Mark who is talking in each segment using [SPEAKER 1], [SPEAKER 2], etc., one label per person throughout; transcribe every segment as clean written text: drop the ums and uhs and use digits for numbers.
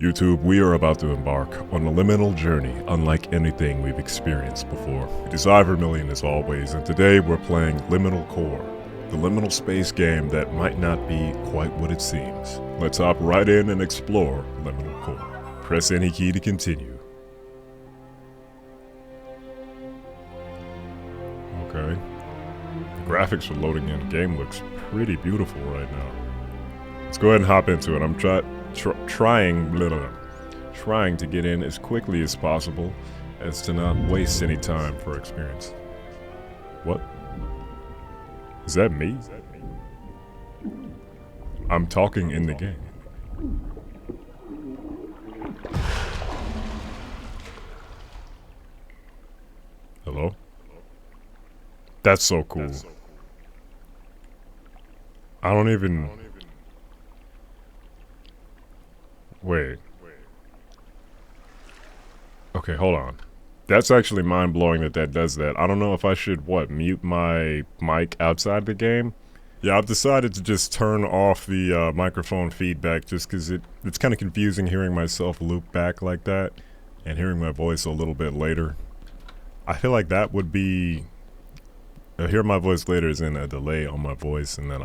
[SPEAKER 1] YouTube, we are about to embark on a liminal journey unlike anything we've experienced before. It is iVermillion as always, and today we're playing Liminal Core, the liminal space game that might not be quite what it seems. Let's hop right in and explore Liminal Core. Press any key to continue. Okay. The graphics for loading in the game looks pretty beautiful right now. Let's go ahead and hop into it. I'm trying to get in as quickly as possible as to not waste any time for experience. What? Is that me? I'm talking in the game. Hello? That's so cool. I don't even... Wait. Okay, hold on. That's actually mind-blowing that does that. I don't know if I should, mute my mic outside the game? Yeah, I've decided to just turn off the microphone feedback just because it's kind of confusing hearing myself loop back like that and hearing my voice a little bit later. I feel like that would be... hear my voice later is in a delay on my voice, and then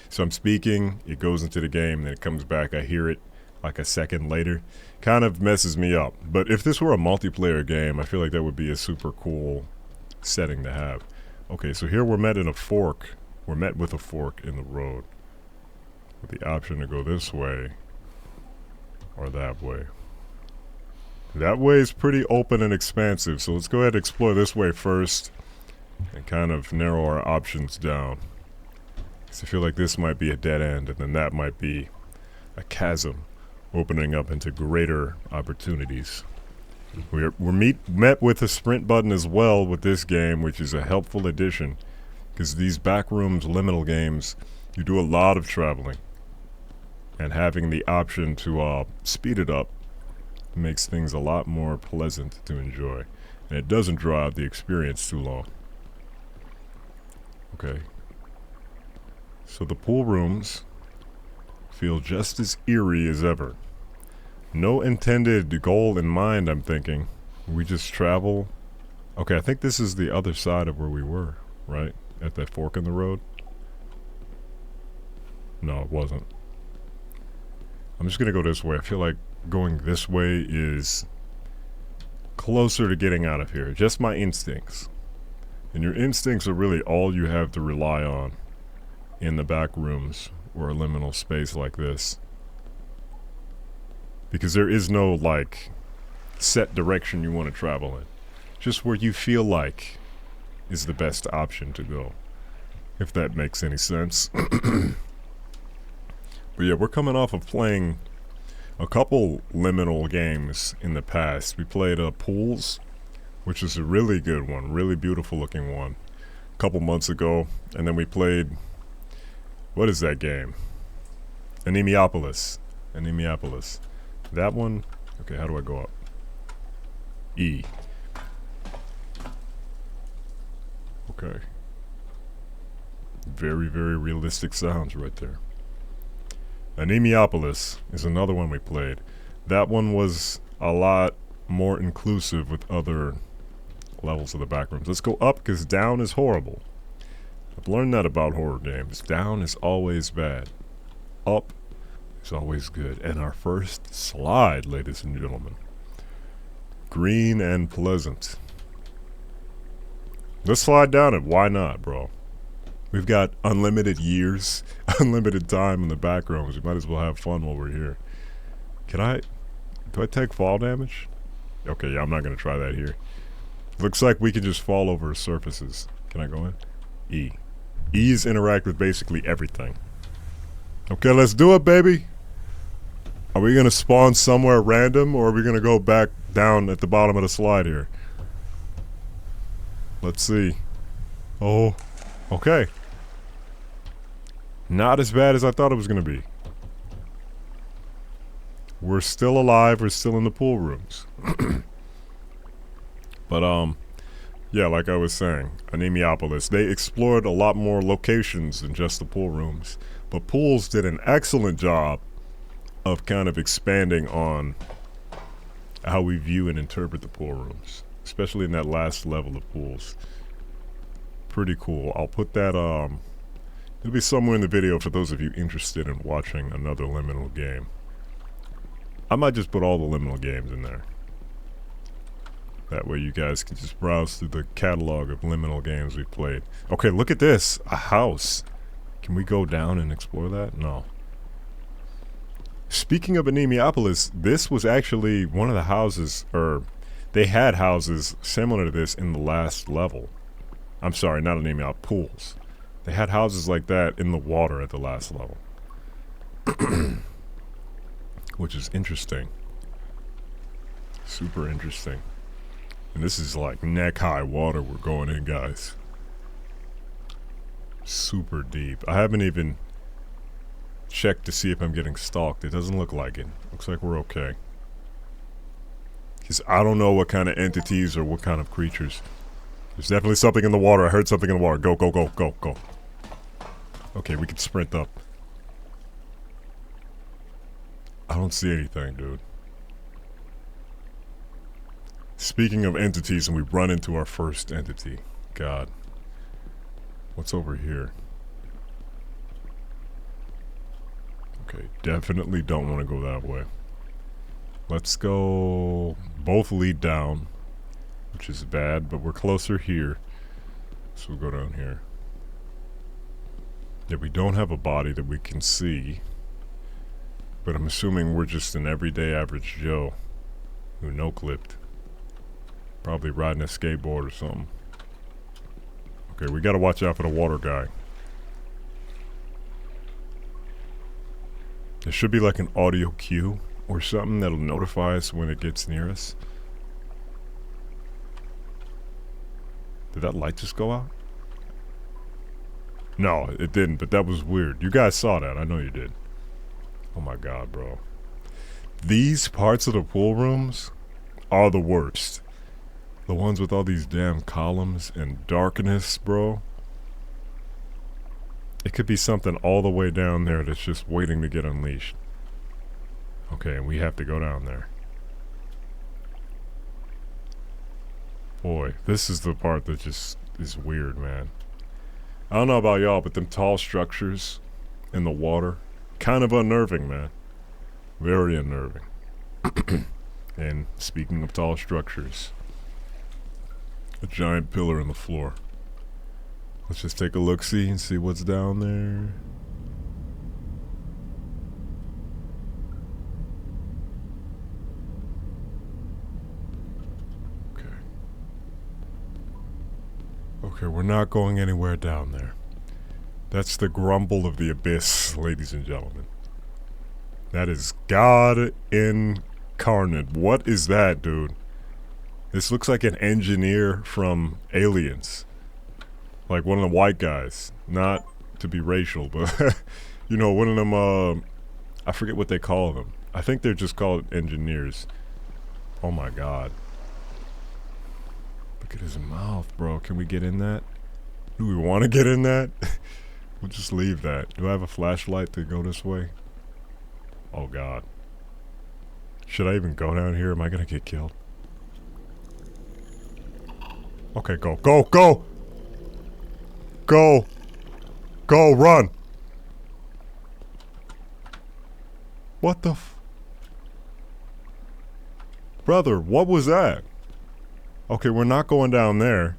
[SPEAKER 1] so I'm speaking, it goes into the game, then it comes back, I hear it like a second later. Kind of messes me up. But if this were a multiplayer game, I feel like that would be a super cool setting to have. Okay, so here we're met with a fork in the road, with the option to go this way or that way. That way is pretty open and expansive, so let's go ahead and explore this way first and kind of narrow our options down. So I feel like this might be a dead end, and then that might be a chasm opening up into greater opportunities. We're met with a sprint button as well with this game, which is a helpful addition, because these backrooms liminal games, you do a lot of traveling, and having the option to speed it up makes things a lot more pleasant to enjoy, and it doesn't draw out the experience too long. Okay, so the pool rooms feel just as eerie as ever. No intended goal in mind, I'm thinking. We just travel. Okay, I think this is the other side of where we were, right? At that fork in the road? No, it wasn't. I'm just gonna go this way. I feel like going this way is closer to getting out of here. Just my instincts. And your instincts are really all you have to rely on in the back rooms or a liminal space like this. Because there is no, like, set direction you want to travel in. Just where you feel like is the best option to go. If that makes any sense. But yeah, we're coming off of playing a couple liminal games in the past. We played Pools, which is a really good one, really beautiful looking one, a couple months ago. And then we played... what is that game? Anemopolis. That one... okay, how do I go up? E. Okay. Very, very realistic sounds right there. Anemopolis is another one we played. That one was a lot more inclusive with other levels of the backrooms. Let's go up, because down is horrible. I've learned that about horror games. Down is always bad. Up is always good. And our first slide, ladies and gentlemen. Green and pleasant. Let's slide down it. Why not, bro? We've got unlimited years, unlimited time in the back rooms. We might as well have fun while we're here. Do I take fall damage? Okay, yeah, I'm not going to try that here. Looks like we can just fall over surfaces. Can I go in? E. E's interact with basically everything. Okay, let's do it, baby. Are we going to spawn somewhere random, or are we going to go back down at the bottom of the slide here? Let's see. Oh, okay. Not as bad as I thought it was going to be. We're still alive. We're still in the pool rooms. But, yeah, like I was saying, Anemopolis, they explored a lot more locations than just the pool rooms. But Pools did an excellent job of kind of expanding on how we view and interpret the pool rooms, especially in that last level of pools. Pretty cool. I'll put that, it'll be somewhere in the video for those of you interested in watching another Liminal game. I might just put all the Liminal games in there. That way you guys can just browse through the catalog of Liminal games we've played. Okay, look at this. A house. Can we go down and explore that? No. Speaking of Anemiopolis, this was actually one of the houses, or they had houses similar to this in the last level. I'm sorry, not Anemiopolis, pools. They had houses like that in the water at the last level. Which is interesting. Super interesting. And this is like neck-high water we're going in, guys. Super deep. I haven't even checked to see if I'm getting stalked. It doesn't look like it. Looks like we're okay. Because I don't know what kind of entities or what kind of creatures. There's definitely something in the water. I heard something in the water. Go, go, go, go, go. Okay, we can sprint up. I don't see anything, dude. Speaking of entities, and we run into our first entity. God. What's over here? Okay, definitely don't want to go that way. Let's go... Both lead down, which is bad, but we're closer here. So we'll go down here. Yeah, we don't have a body that we can see. But I'm assuming we're just an everyday average Joe who no-clipped. Probably riding a skateboard or something. Okay, we gotta watch out for the water guy. There should be like an audio cue or something that'll notify us when it gets near us. Did that light just go out? No, it didn't, but that was weird. You guys saw that. I know you did. Oh my god, bro. These parts of the pool rooms are the worst. The ones with all these damn columns and darkness, bro. It could be something all the way down there that's just waiting to get unleashed. Okay, and we have to go down there. Boy, this is the part that just is weird, man. I don't know about y'all, but them tall structures in the water, kind of unnerving, man. Very unnerving. And speaking of tall structures, a giant pillar in the floor. Let's just take a look-see and see what's down there. Okay. Okay, we're not going anywhere down there. That's the grumble of the abyss, ladies and gentlemen. That is God incarnate. What is that, dude? This looks like an engineer from Aliens. Like one of the white guys. Not to be racial, but you know, one of them, I forget what they call them. I think they're just called engineers. Oh my god. Look at his mouth, bro. Can we get in that? Do we want to get in that? We'll just leave that. Do I have a flashlight to go this way? Oh god. Should I even go down here? Am I gonna get killed? Okay, go, go, go! Go! Go, run! What the f... Brother, what was that? Okay, we're not going down there.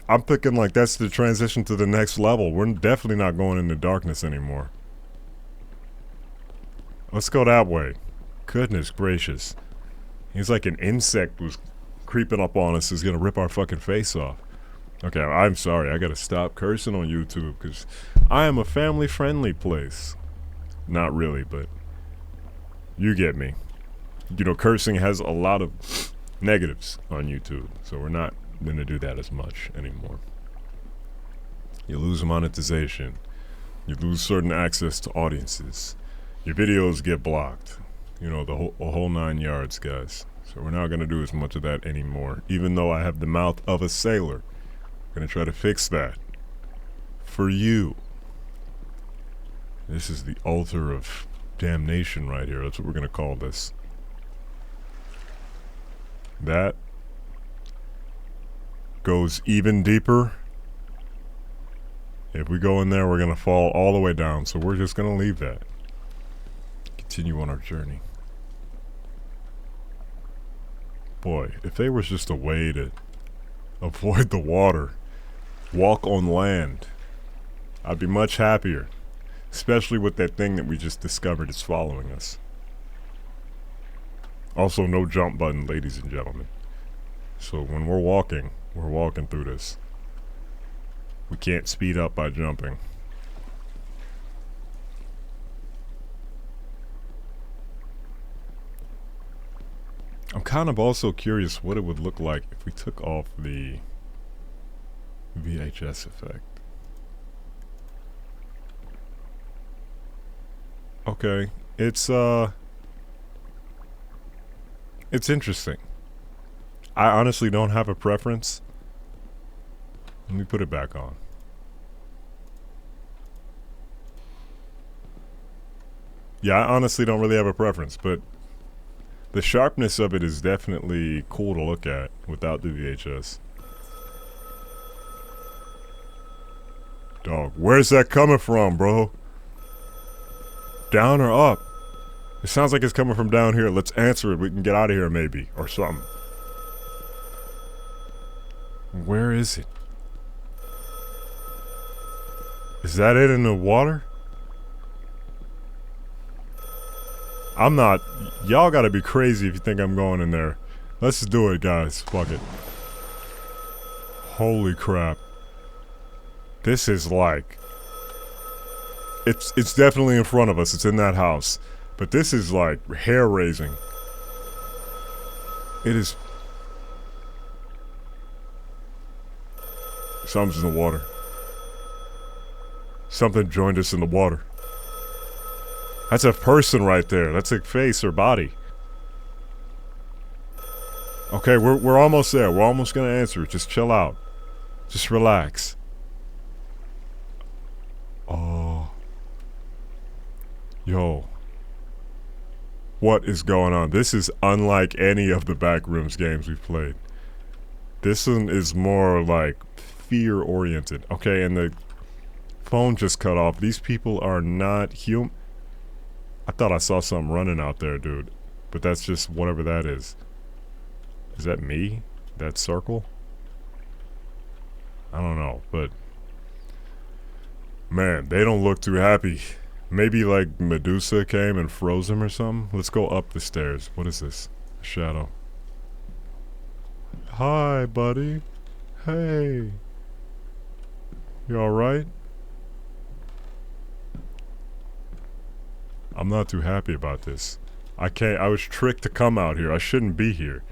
[SPEAKER 1] I'm thinking like that's the transition to the next level. We're definitely not going into darkness anymore. Let's go that way. Goodness gracious. He's like an insect was creeping up on us. Is gonna rip our fucking face off. Okay, I'm sorry. I gotta stop cursing on YouTube because I am a family-friendly place. Not really, but you get me. You know, cursing has a lot of negatives on YouTube, so we're not gonna do that as much anymore. You lose monetization. You lose certain access to audiences. Your videos get blocked. You know, the whole 9 yards, guys. So we're not gonna do as much of that anymore, even though I have the mouth of a sailor. I'm gonna try to fix that for you. This is the altar of damnation right here. That's what we're gonna call this. That goes even deeper. If we go in there, we're gonna fall all the way down. So we're just gonna leave that. Continue on our journey. Boy, if there was just a way to avoid the water, walk on land, I'd be much happier. Especially with that thing that we just discovered is following us. Also, no jump button, ladies and gentlemen. So when we're walking through this. We can't speed up by jumping. I'm kind of also curious what it would look like if we took off the VHS effect. Okay, it's interesting. I honestly don't have a preference. Let me put it back on. Yeah, I honestly don't really have a preference, but the sharpness of it is definitely cool to look at without the VHS. Dog, where's that coming from, bro? Down or up? It sounds like it's coming from down here. Let's answer it. We can get out of here maybe, or something. Where is it? Is that it in the water? I'm not. Y'all gotta be crazy if you think I'm going in there. Let's just do it, guys. Fuck it. Holy crap. This is like... It's definitely in front of us. It's in that house. But this is like hair-raising. It is... Something's in the water. Something joined us in the water. That's a person right there. That's a face or body. Okay, we're almost there. We're almost gonna answer. Just chill out. Just relax. Oh. Yo. What is going on? This is unlike any of the Backrooms games we've played. This one is more like fear-oriented. Okay, and the phone just cut off. These people are not human. I thought I saw something running out there, dude. But that's just whatever that is. Is that me? That circle? I don't know, but... Man, they don't look too happy. Maybe like Medusa came and froze them or something? Let's go up the stairs. What is this? A shadow. Hi, buddy. Hey. You alright? I'm not too happy about this. I was tricked to come out here. I shouldn't be here.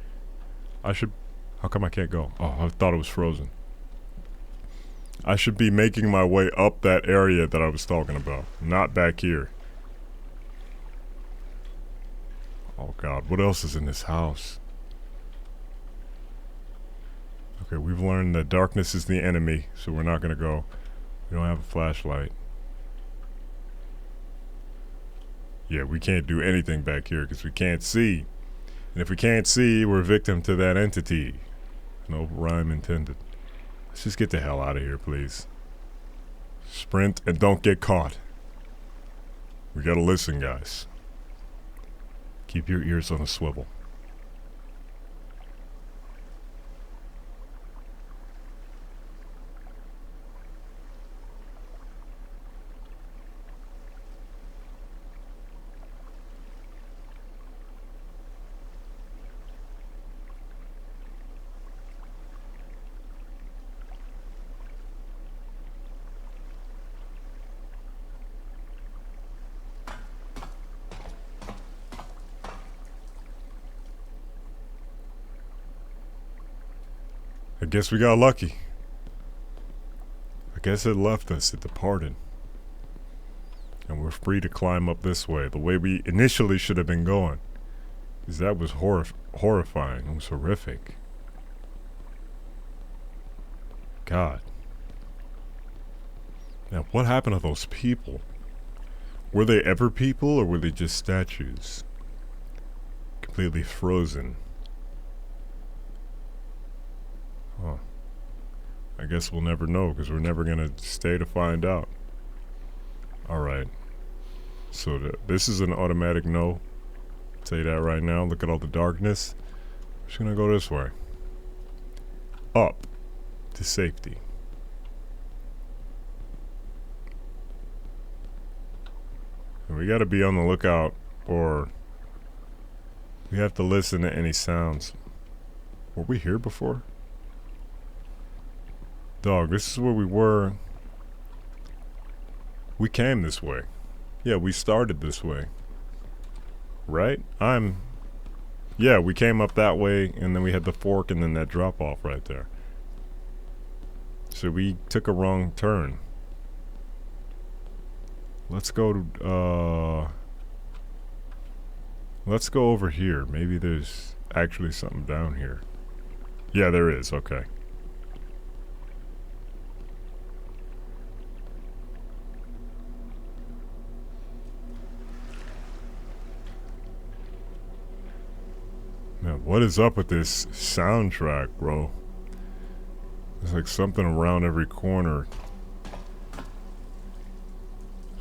[SPEAKER 1] How come I can't go? Oh, I thought it was frozen. I should be making my way up that area that I was talking about, not back here. Oh God, what else is in this house? Okay, we've learned that darkness is the enemy, so we're not gonna go. We don't have a flashlight. Yeah, we can't do anything back here because we can't see. And if we can't see, we're victim to that entity. No rhyme intended. Let's just get the hell out of here, please. Sprint and don't get caught. We gotta listen, guys. Keep your ears on a swivel. I guess we got lucky. I guess it left us. It departed. And we're free to climb up this way, the way we initially should have been going. Because that was horrifying. It was horrific. God. Now, what happened to those people? Were they ever people, or were they just statues? Completely frozen. Huh. I guess we'll never know, because we're never gonna stay to find out. Alright. So this is an automatic no. I'll tell you that right now. Look at all the darkness. I'm just gonna go this way. Up. To safety. And we gotta be on the lookout, or we have to listen to any sounds. Were we here before? Dog, this is where we were. We came this way. Yeah, we started this way. Right? Yeah, we came up that way, and then we had the fork, and then that drop off right there. So we took a wrong turn. Let's go to, let's go over here. Maybe there's actually something down here. Yeah, there is. Okay. Man, what is up with this soundtrack, bro? There's like something around every corner.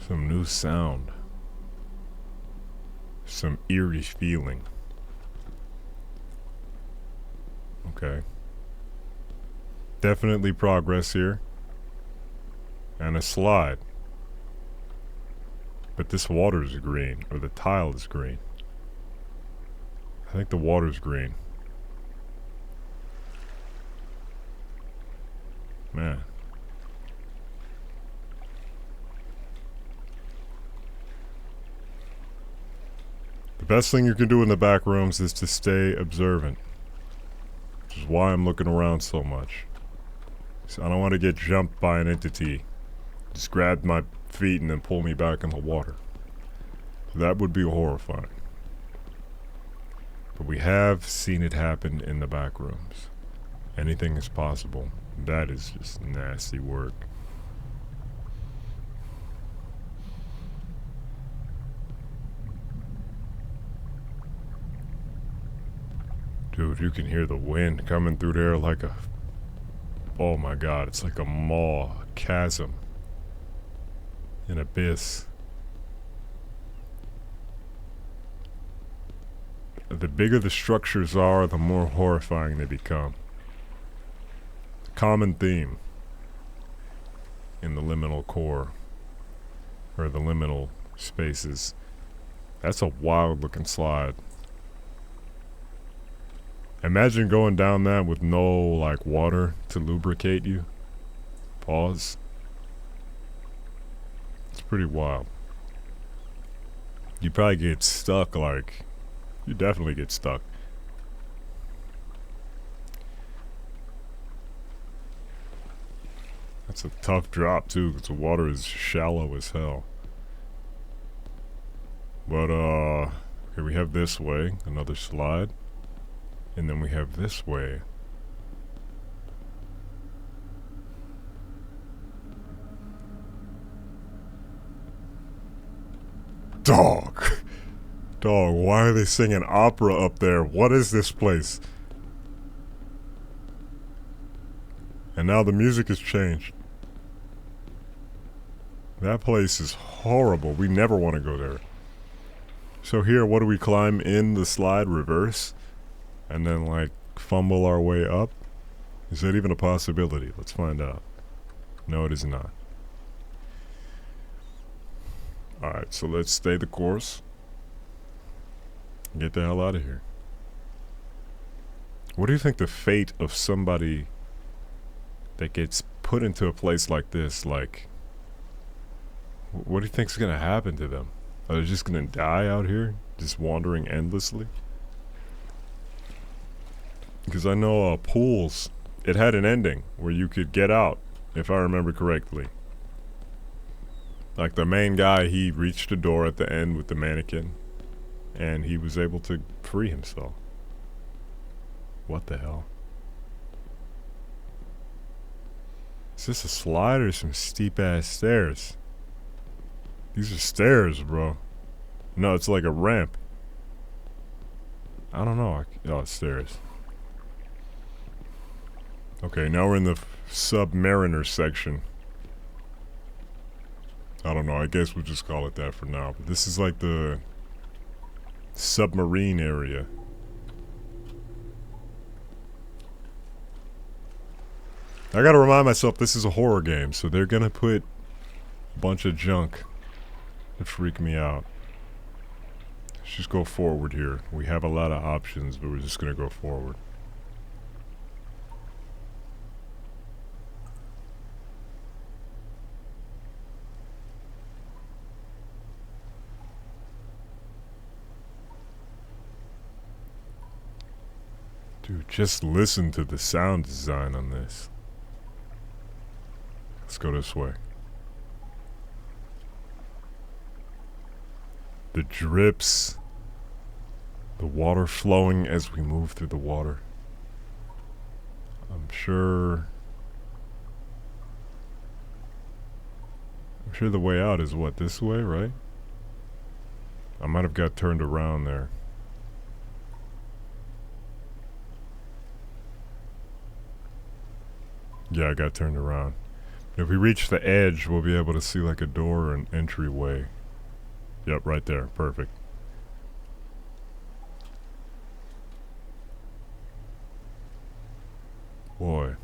[SPEAKER 1] Some new sound. Some eerie feeling. Okay. Definitely progress here. And a slide. But this water is green, or the tile is green. I think the water's green. Man. The best thing you can do in the back rooms is to stay observant. Which is why I'm looking around so much. So I don't want to get jumped by an entity. Just grab my feet and then pull me back in the water. That would be horrifying. But we have seen it happen in the back rooms. Anything is possible. That is just nasty work. Dude, you can hear the wind coming through there like a... Oh my god, it's like a maw, a chasm. An abyss. The bigger the structures are, the more horrifying they become. Common theme in the liminal core, or the liminal spaces. That's a wild looking slide. Imagine going down that with no like water to lubricate you. Pause. It's pretty wild. You probably get stuck, like you definitely get stuck. That's a tough drop too, because the water is shallow as hell. But here we have this way, another slide. And then we have this way. Dog! Dog, why are they singing opera up there? What is this place? And now the music has changed. That place is horrible. We never want to go there. So here, what do we climb in the slide? Reverse? And then like fumble our way up? Is that even a possibility? Let's find out. No, it is not. Alright, so let's stay the course. Get the hell out of here. What do you think the fate of somebody that gets put into a place like this, like, what do you think's gonna happen to them? Are they just gonna die out here? Just wandering endlessly? Because I know pools, it had an ending where you could get out, if I remember correctly. Like the main guy, he reached a door at the end with the mannequin, and he was able to free himself. What the hell? Is this a slide or some steep ass stairs? These are stairs, bro. No, it's like a ramp. I don't know. Oh, it's stairs. Okay, now we're in the Submariner section. I don't know. I guess we'll just call it that for now. But this is like the submarine area. I gotta remind myself this is a horror game, so they're gonna put a bunch of junk to freak me out. Let's just go forward here. We have a lot of options, but we're just gonna go forward. Dude, just listen to the sound design on this. Let's go this way. The drips. The water flowing as we move through the water. I'm sure the way out is what, this way, right? I might have got turned around there. Yeah, I got turned around. If we reach the edge, we'll be able to see like a door or an entryway. Yep, right there. Perfect. Boy.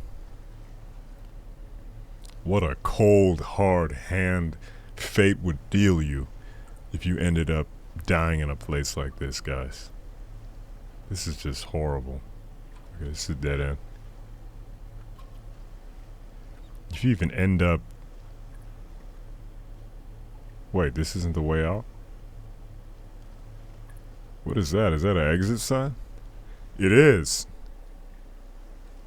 [SPEAKER 1] What a cold, hard hand fate would deal you if you ended up dying in a place like this, guys. This is just horrible. Okay, this is a dead end. If you even end up... Wait, this isn't the way out? What is that? Is that an exit sign? It is.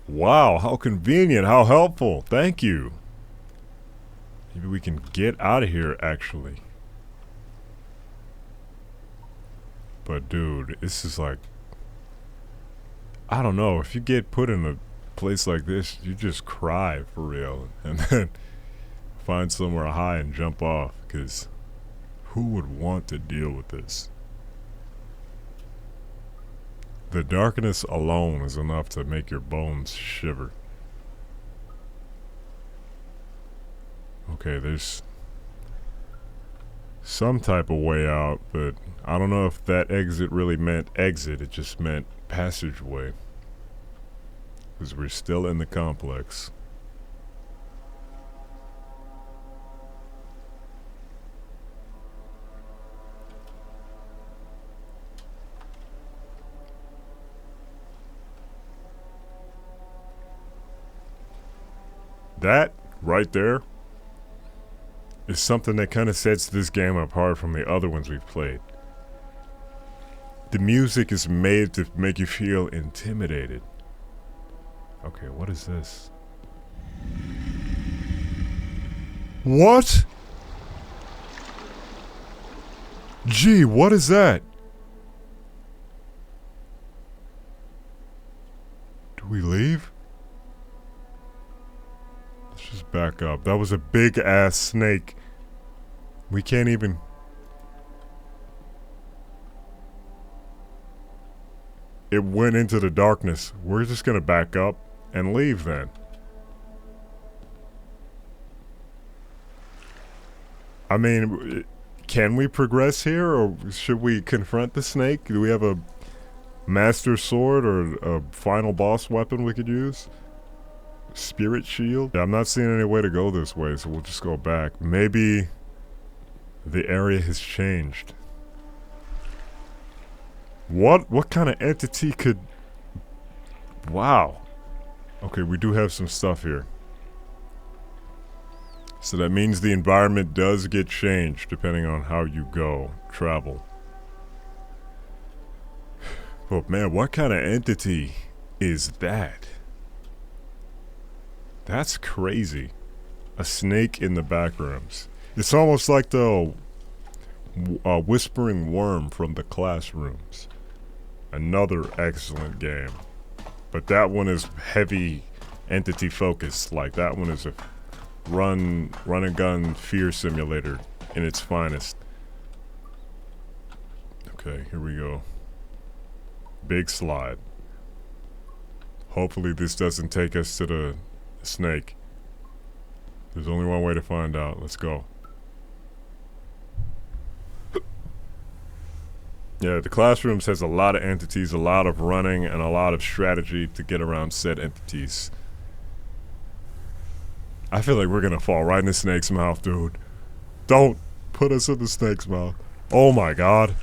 [SPEAKER 1] Wow, how convenient, how helpful. Thank you. Maybe we can get out of here, actually. But dude, this is like... I don't know, if you get put in a place like this, you just cry for real, and then find somewhere high and jump off, because who would want to deal with this? The darkness alone is enough to make your bones shiver. Okay, there's some type of way out, but I don't know if that exit really meant exit, it just meant passageway. Because we're still in the complex. That right there is something that kind of sets this game apart from the other ones we've played. The music is made to make you feel intimidated. Okay, what is this? What? Gee, what is that? Do we leave? Let's just back up. That was a big ass snake. We can't even... It went into the darkness. We're just gonna back up and leave then. I mean, can we progress here, or should we confront the snake? Do we have a master sword or a final boss weapon we could use? Spirit shield? Yeah, I'm not seeing any way to go this way, so we'll just go back. Maybe the area has changed. What kind of entity could... Wow. Okay, we do have some stuff here. So that means the environment does get changed depending on how you travel. But man, what kind of entity is that? That's crazy. A snake in the back rooms. It's almost like the whispering worm from the classrooms. Another excellent game. But that one is heavy entity focused. Like that one is a run and gun fear simulator in its finest. Okay, here we go. Big slide. Hopefully this doesn't take us to the snake. There's only one way to find out. Let's go. Yeah, the Classrooms has a lot of entities, a lot of running, and a lot of strategy to get around said entities. I feel like we're gonna fall right in the snake's mouth, dude. Don't put us in the snake's mouth. Oh my god.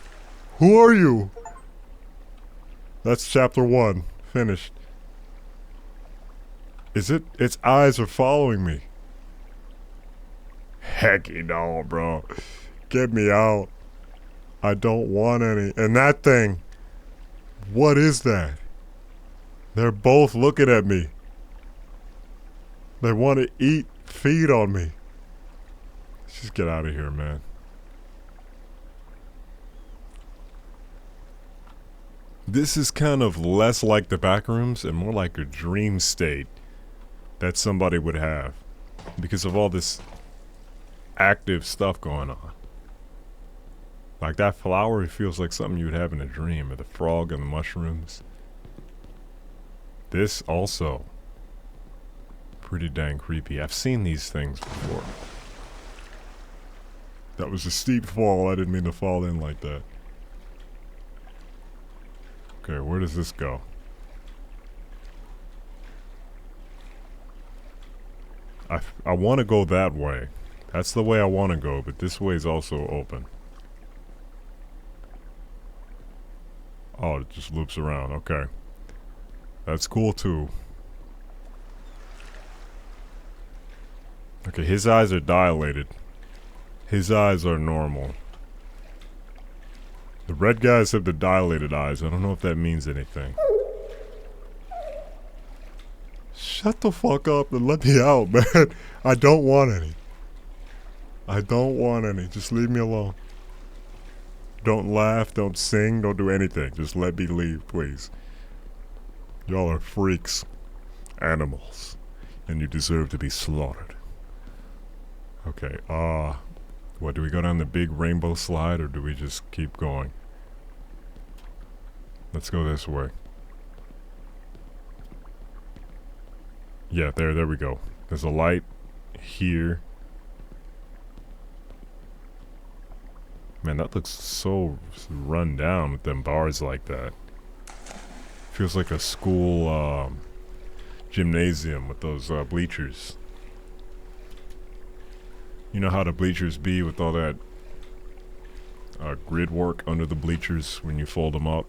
[SPEAKER 1] Who are you? That's chapter 1. Finished. Is it? Its eyes are following me. Hecky no, bro. Get me out. I don't want any. And that thing. What is that? They're both looking at me. They want to feed on me. Let's just get out of here, man. This is kind of less like the back rooms and more like a dream state that somebody would have because of all this active stuff going on. Like that flower, it feels like something you would have in a dream, or the frog and the mushrooms. This also pretty dang creepy. I've seen these things before. That was a steep fall. I didn't mean to fall in like that. Okay, where does this go? I want to go that way. That's the way I want to go, but this way is also open. Oh, it just loops around. Okay. That's cool too. Okay, his eyes are dilated. His eyes are normal. The red guys have the dilated eyes. I don't know if that means anything. Shut the fuck up and let me out, man. I don't want any. I don't want any. Just leave me alone. Don't laugh, don't sing, don't do anything. Just let me leave, please. Y'all are freaks. Animals. And you deserve to be slaughtered. Okay, what, do we go down the big rainbow slide or do we just keep going? Let's go this way. Yeah, there we go. There's a light here. Man, that looks so run down with them bars like that. Feels like a school gymnasium with those bleachers. You know how the bleachers be with all that grid work under the bleachers when you fold them up?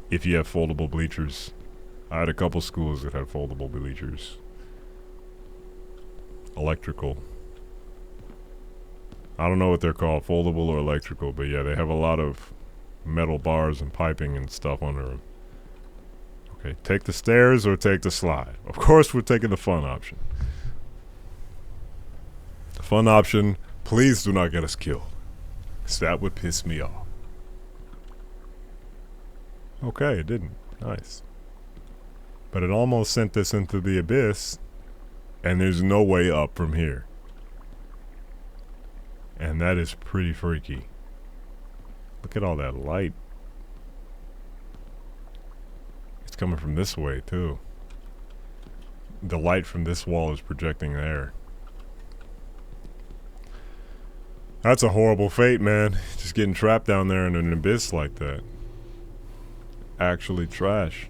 [SPEAKER 1] If you have foldable bleachers. I had a couple schools that had foldable bleachers. Electrical. I don't know what they're called, foldable or electrical, but yeah, they have a lot of metal bars and piping and stuff under them. Okay, take the stairs or take the slide. Of course we're taking the fun option. The fun option, please do not get us killed. Because that would piss me off. Okay, it didn't. Nice. But it almost sent us into the abyss, and there's no way up from here. And that is pretty freaky. Look at all that light. It's coming from this way, too. The light from this wall is projecting there. That's a horrible fate, man. Just getting trapped down there in an abyss like that. Actually trash.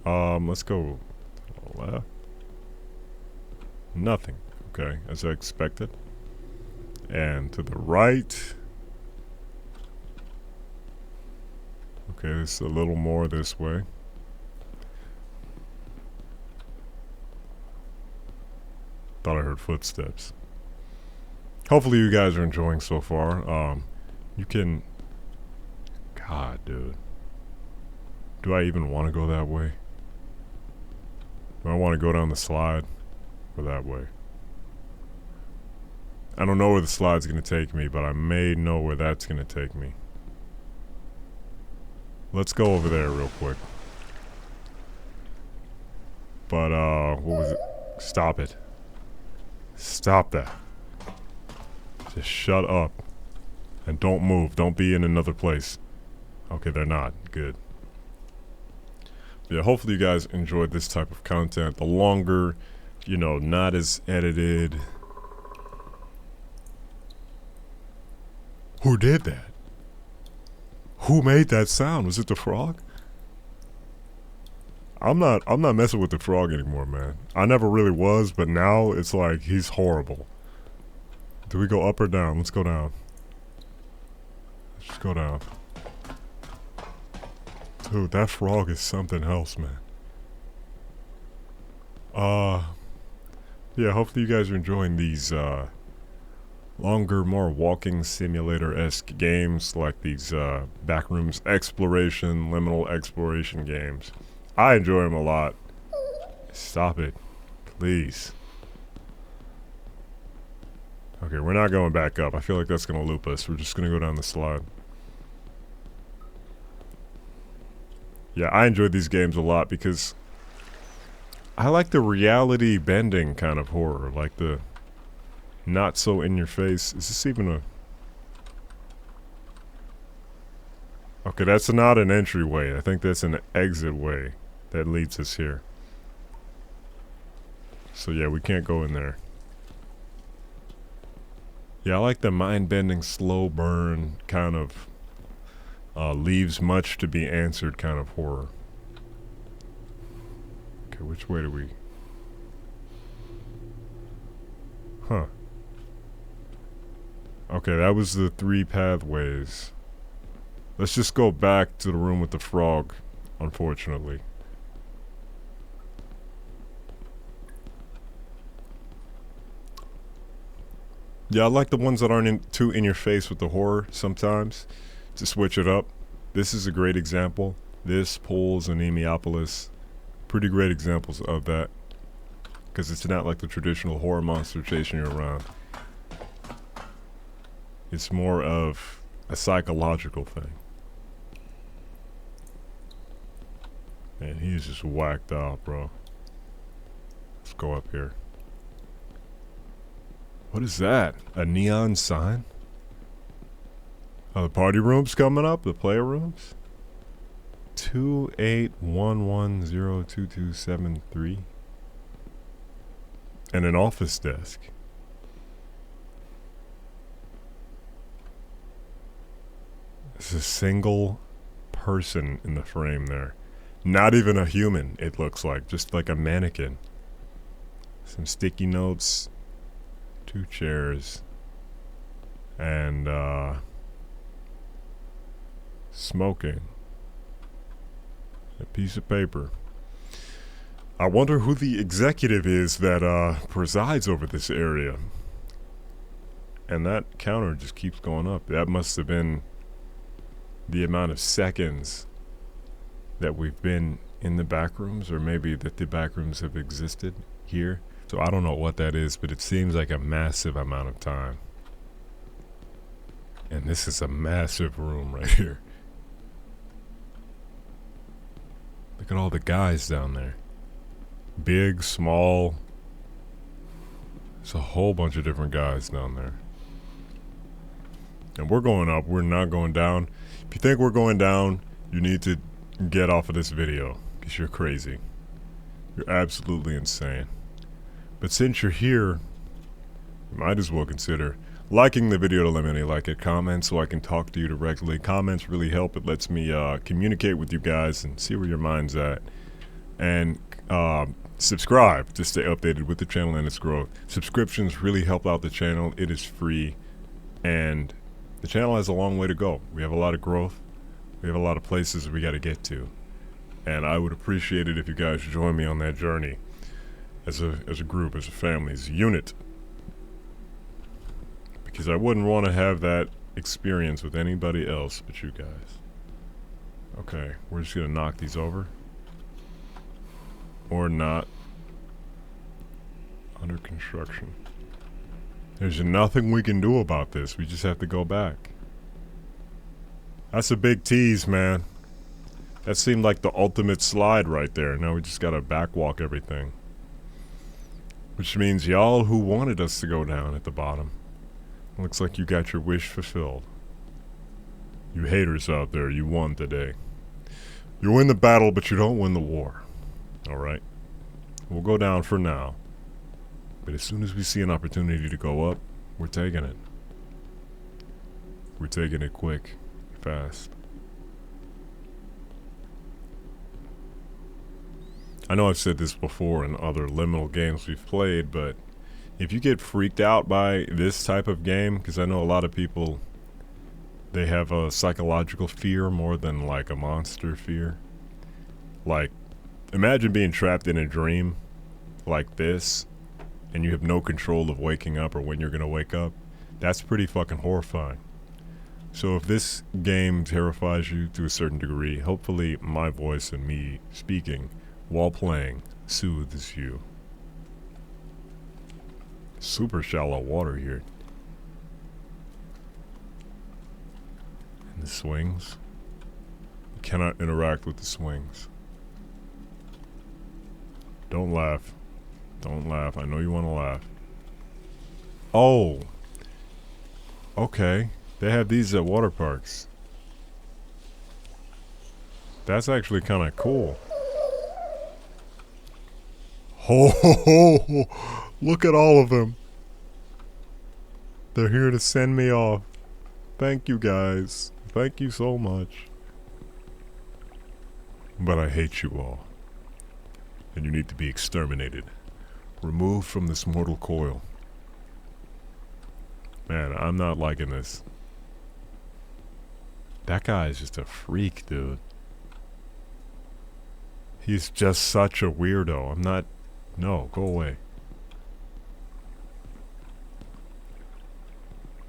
[SPEAKER 1] Let's go left. Nothing. Okay, as I expected. And to the right. Okay, there's a little more this way. Thought I heard footsteps. Hopefully you guys are enjoying so far. You can... God, dude. Do I even want to go that way? Do I want to go down the slide? Or that way? I don't know where the slide's going to take me, but I may know where that's going to take me. Let's go over there real quick. But, what was it? Stop it. Stop that. Just shut up. And don't move. Don't be in another place. Okay, they're not. Good. Yeah, hopefully you guys enjoyed this type of content. The longer, you know, not as edited. Who did that? Who made that sound? Was it the frog? I'm not messing with the frog anymore, man. I never really was, but now it's like he's horrible. Do we go up or down? Let's go down. Let's just go down. Dude, that frog is something else, man. Yeah, hopefully you guys are enjoying these longer, more walking simulator-esque games like these backrooms exploration, liminal exploration games. I enjoy them a lot. Stop it, please. Okay, we're not going back up. I feel like that's gonna loop us. We're just gonna go down the slide. Yeah, I enjoy these games a lot because I like the reality bending kind of horror, like the not so in your face. Is this even a... Okay, that's not an entryway. I think that's an exit way that leads us here. So yeah, we can't go in there. Yeah, I like the mind-bending, slow burn kind of leaves much to be answered kind of horror. Okay, which way do we... Huh. Okay, that was the 3 pathways. Let's just go back to the room with the frog, unfortunately. Yeah, I like the ones that aren't too in your face with the horror sometimes, to switch it up. This is a great example. This, Pools, and Emiopolis, pretty great examples of that. Because it's not like the traditional horror monster chasing you around. It's more of a psychological thing. Man, he's just whacked out, bro. Let's go up here. What is that? A neon sign? Oh, the party room's coming up? The player rooms? 2811022273. And an office desk. It's a single person in the frame there. Not even a human, it looks like. Just like a mannequin. Some sticky notes. 2 chairs. And, smoking. A piece of paper. I wonder who the executive is that, presides over this area. And that counter just keeps going up. That must have been the amount of seconds that we've been in the back rooms, or maybe that the back rooms have existed here. So I don't know what that is, but it seems like a massive amount of time. And this is a massive room right here. Look at all the guys down there. Big, small. There's a whole bunch of different guys down there. And we're going up, we're not going down. If you think we're going down, you need to get off of this video, because you're crazy. You're absolutely insane. But since you're here, you might as well consider liking the video to let me like it, comment so I can talk to you directly. Comments really help. It lets me communicate with you guys and see where your mind's at. And subscribe to stay updated with the channel and its growth. Subscriptions really help out the channel. It is free. And the channel has a long way to go. We have a lot of growth. We have a lot of places we got to get to. And I would appreciate it if you guys join me on that journey. As a group, as a family, as a unit. Because I wouldn't want to have that experience with anybody else but you guys. Okay, we're just going to knock these over. Or not. Under construction. There's nothing we can do about this. We just have to go back. That's a big tease, man. That seemed like the ultimate slide right there. Now we just gotta backwalk everything. Which means y'all who wanted us to go down at the bottom, Looks like you got your wish fulfilled. You haters out there, you won today. You win the battle, but you don't win the war. Alright? We'll go down for now. But as soon as we see an opportunity to go up, we're taking it. We're taking it quick, fast. I know I've said this before in other liminal games we've played, but if you get freaked out by this type of game, because I know a lot of people, they have a psychological fear more than like a monster fear. Like, imagine being trapped in a dream like this, and you have no control of waking up or when you're gonna wake up. That's pretty fucking horrifying. So if this game terrifies you to a certain degree, hopefully my voice and me speaking while playing soothes you. Super shallow water here. And the swings. You cannot interact with the swings. Don't laugh. Don't laugh. I know you want to laugh. Oh. Okay. They have these at water parks. That's actually kind of cool. Ho ho ho ho! Look at all of them. They're here to send me off. Thank you guys. Thank you so much. But I hate you all. And you need to be exterminated. Removed from this mortal coil. Man, I'm not liking this. That guy is just a freak, dude. He's just such a weirdo. I'm not... No, go away.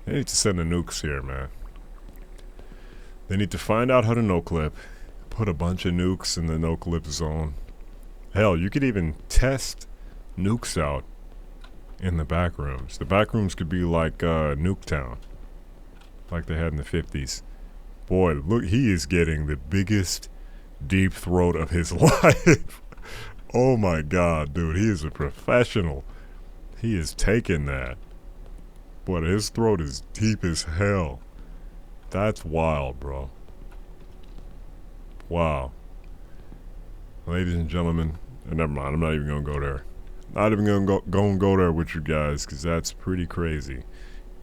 [SPEAKER 1] They need to send the nukes here, man. They need to find out how to no-clip. Put a bunch of nukes in the no-clip zone. Hell, you could even test nukes out in the back rooms. The back rooms could be like Nuketown. Like they had in the 50s. Boy, look, he is getting the biggest deep throat of his life. Oh my god, dude, he is a professional. He is taking that. Boy, his throat is deep as hell. That's wild, bro. Wow. Ladies and gentlemen, never mind, I'm not even gonna go there. Not even gonna go there with you guys, because that's pretty crazy.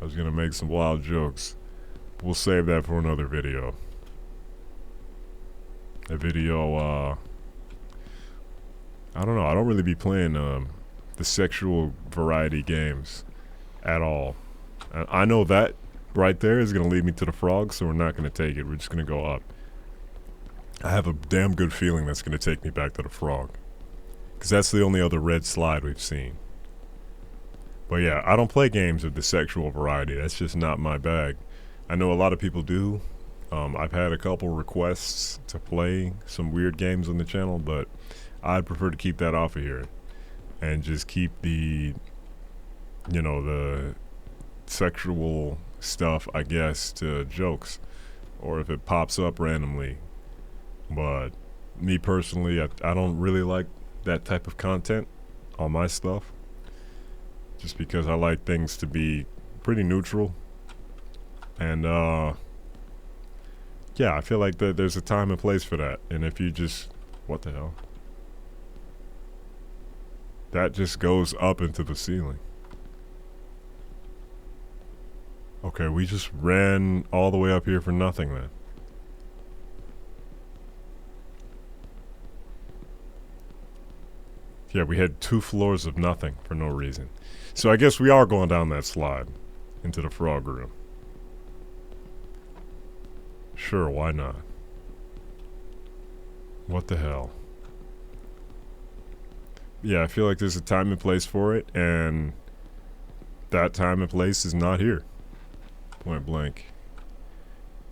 [SPEAKER 1] I was gonna make some wild jokes. But we'll save that for another video. A video, I don't know, I don't really be playing the sexual variety games at all. I know that right there is going to lead me to the frog, so we're not going to take it. We're just going to go up. I have a damn good feeling that's going to take me back to the frog. Because that's the only other red slide we've seen. But yeah, I don't play games of the sexual variety. That's just not my bag. I know a lot of people do. I've had a couple requests to play some weird games on the channel, but I'd prefer to keep that off of here and just keep the, you know, the sexual stuff, I guess, to jokes, or if it pops up randomly. But me personally, I don't really like that type of content on my stuff, just because I like things to be pretty neutral. And yeah, I feel like there's a time and place for that. And if you just, what the hell? That just goes up into the ceiling. Okay, we just ran all the way up here for nothing then. Yeah, we had 2 floors of nothing for no reason. So I guess we are going down that slide into the frog room. Sure, why not? What the hell? Yeah, I feel like there's a time and place for it, and that time and place is not here. Point blank.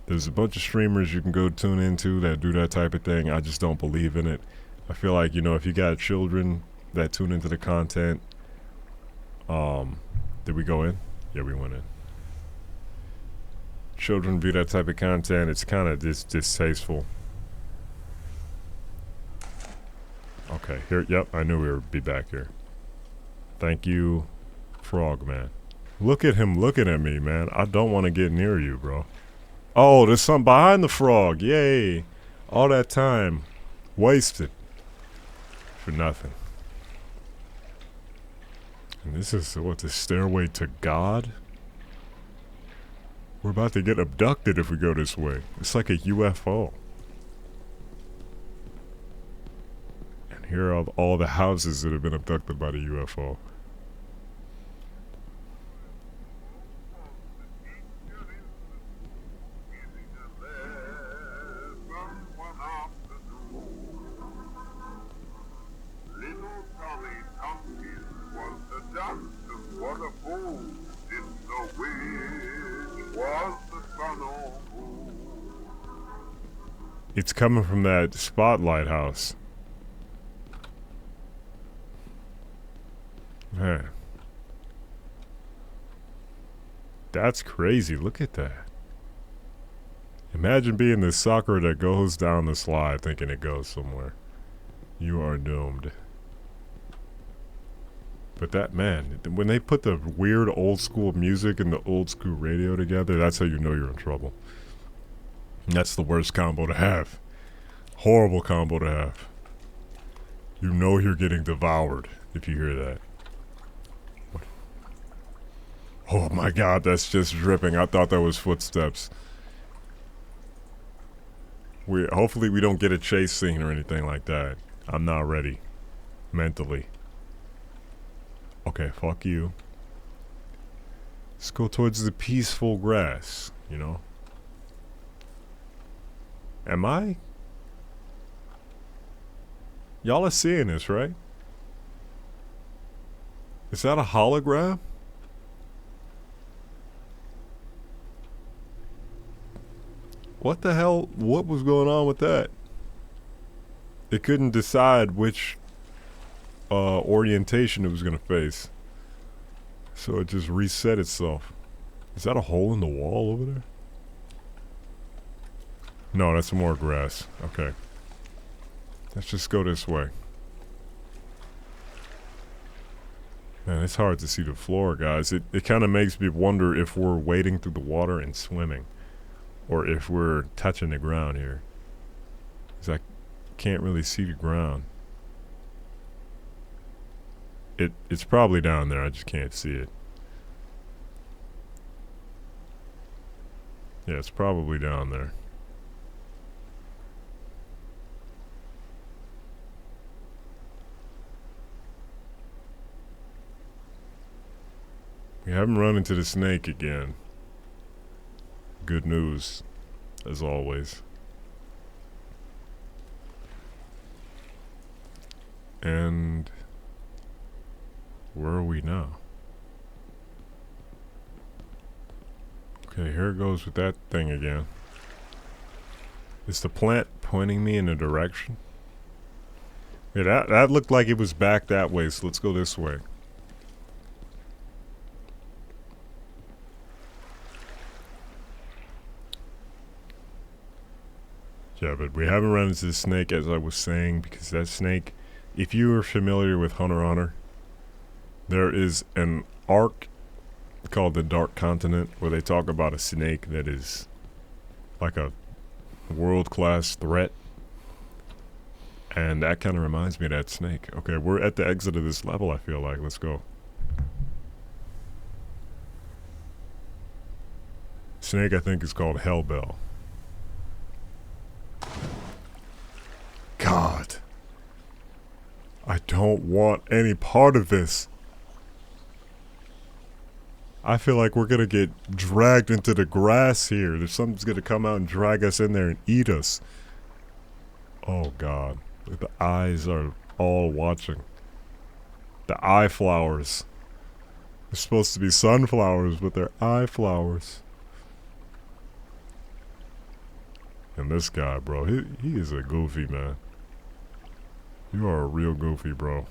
[SPEAKER 1] There's a bunch of streamers you can go tune into that do that type of thing. I just don't believe in it. I feel like, you know, if you got children that tune into the content, did we go in? Yeah, we went in. Children view that type of content, it's kind of distasteful. Okay, here, yep, I knew we would be back here. Thank you, Frogman. Look at him looking at me, man. I don't want to get near you, bro. Oh, there's something behind the frog. Yay. All that time wasted for nothing. And this is, what, the stairway to God? We're about to get abducted if we go this way. It's like a UFO. And here are all the houses that have been abducted by the UFO. It's coming from that spotlight house. Man. That's crazy. Look at that. Imagine being the sucker that goes down the slide thinking it goes somewhere. You are doomed. But that, man, when they put the weird old school music and the old school radio together, that's how you know you're in trouble. That's the worst combo to have. Horrible combo to have. You know you're getting devoured if you hear that. What? Oh my god, that's just dripping. I thought that was footsteps. Hopefully we don't get a chase scene or anything like that. I'm not ready. Mentally. Okay, fuck you. Let's go towards the peaceful grass, you know? Am I? Y'all are seeing this, right? Is that a hologram? What the hell? What was going on with that? It couldn't decide which orientation it was going to face. So it just reset itself. Is that a hole in the wall over there? No, that's more grass. Okay. Let's just go this way. Man, it's hard to see the floor, guys. It kind of makes me wonder if we're wading through the water and swimming. Or if we're touching the ground here. Because I can't really see the ground. It's probably down there. I just can't see it. Yeah, it's probably down there. We haven't run into the snake again. Good news, as always. And where are we now? Okay, here it goes with that thing again. Is the plant pointing me in a direction? Yeah, that looked like it was back that way, so let's go this way. Yeah, but we haven't run into the snake, as I was saying, because that snake, if you are familiar with Hunter x Hunter, there is an arc called the Dark Continent where they talk about a snake that is like a world-class threat. And that kind of reminds me of that snake. Okay, we're at the exit of this level, I feel like. Let's go. Snake, I think, is called Hellbell. God. I don't want any part of this. I feel like we're gonna get dragged into the grass here. There's something's gonna come out and drag us in there and eat us. Oh God. The eyes are all watching. The eye flowers. They're supposed to be sunflowers, but they're eye flowers. And this guy, bro, he is a goofy, man. You are a real goofy, bro.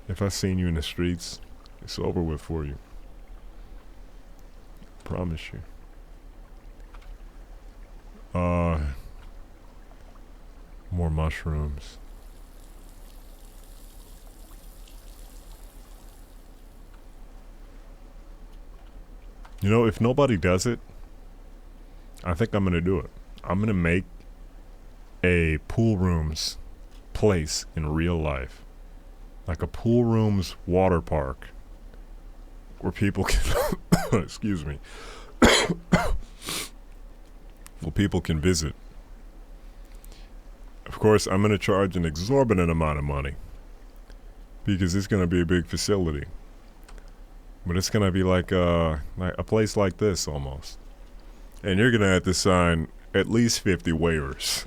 [SPEAKER 1] If I seen you in the streets, it's over with for you. Promise you. More mushrooms. You know, if nobody does it, I think I'm gonna do it. I'm gonna make a pool rooms place in real life. Like a pool rooms water park where people can excuse me. Well, people can visit. Of course, I'm gonna charge an exorbitant amount of money because it's gonna be a big facility. But it's gonna be like a place like this almost. And you're gonna have to sign at least 50 waivers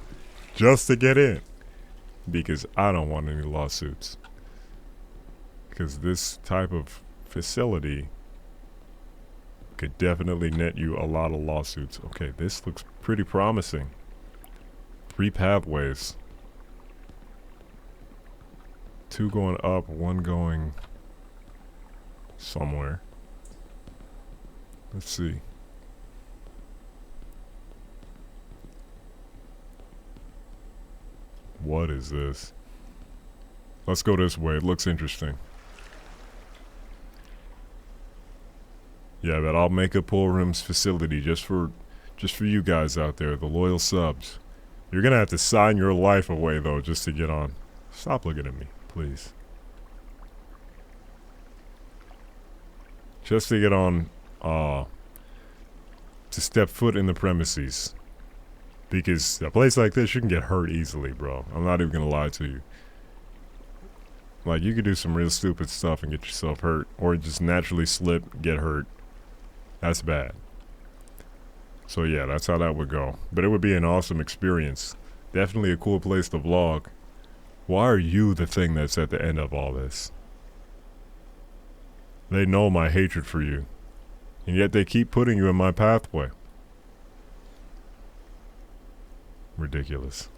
[SPEAKER 1] just to get in. Because I don't want any lawsuits. Because this type of facility could definitely net you a lot of lawsuits. Okay, this looks pretty promising. 3 pathways. 2 going up, 1 going somewhere. Let's see. What is this? Let's go this way. It looks interesting. Yeah, but I'll make a pool rooms facility just for you guys out there, the loyal subs. You're gonna have to sign your life away though just to get on. Stop looking at me, please. Just to get on, to step foot in the premises. Because a place like this, you can get hurt easily, bro. I'm not even gonna lie to you. Like, you could do some real stupid stuff and get yourself hurt. Or just naturally slip, get hurt. That's bad. So yeah, that's how that would go. But it would be an awesome experience. Definitely a cool place to vlog. Why are you the thing that's at the end of all this? They know my hatred for you. And yet they keep putting you in my pathway. Ridiculous.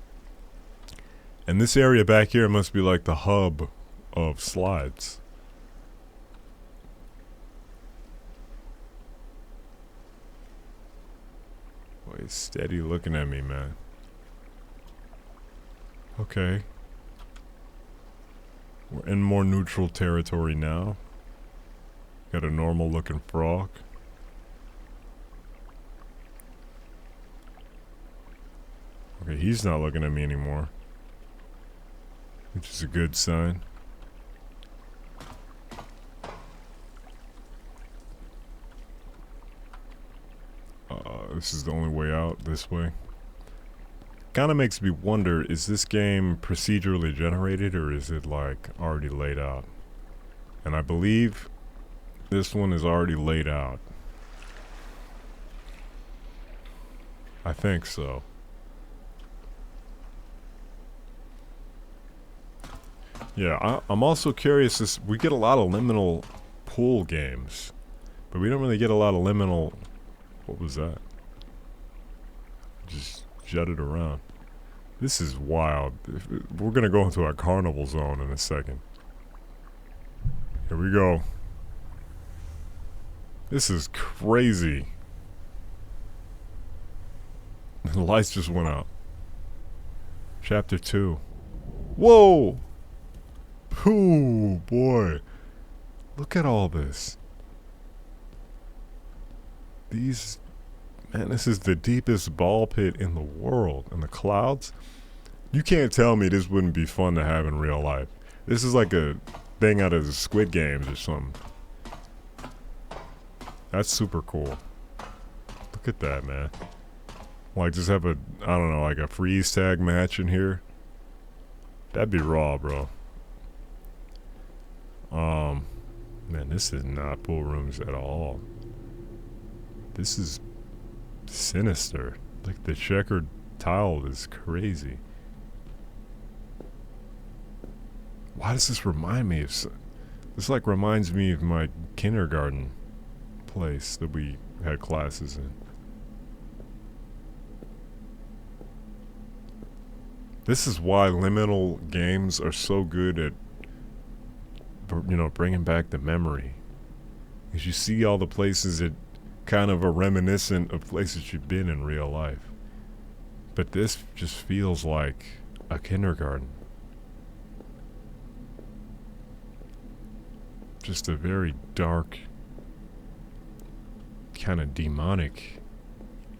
[SPEAKER 1] And this area back here must be like the hub of slides. Boy, he's steady looking at me, man. Okay. We're in more neutral territory now. Got a normal looking frog. Okay, he's not looking at me anymore. Which is a good sign. This is the only way out, this way. Kinda makes me wonder, is this game procedurally generated or is it like already laid out? And I believe this one is already laid out. I think so. Yeah, I'm also curious, we get a lot of liminal pool games, but we don't really get a lot of liminal... What was that? Just jutted around. This is wild. We're gonna go into our carnival zone in a second. Here we go. This is crazy. The lights just went out. Chapter 2. Whoa! Ooh, boy. Look at all this. Man, this is the deepest ball pit in the world. And the clouds? You can't tell me this wouldn't be fun to have in real life. This is like a thing out of the Squid Games or something. That's super cool. Look at that, man. Like, just have a, I don't know, like a freeze tag match in here. That'd be raw, bro. Man, this is not pool rooms at all. This is sinister. Like, the checkered tile is crazy. Why does this remind me of... This, like, reminds me of my kindergarten place that we had classes in. This is why liminal games are so good at, you know, bringing back the memory. Because you see all the places that kind of are reminiscent of places you've been in real life. But this just feels like a kindergarten. Just a very dark, kind of demonic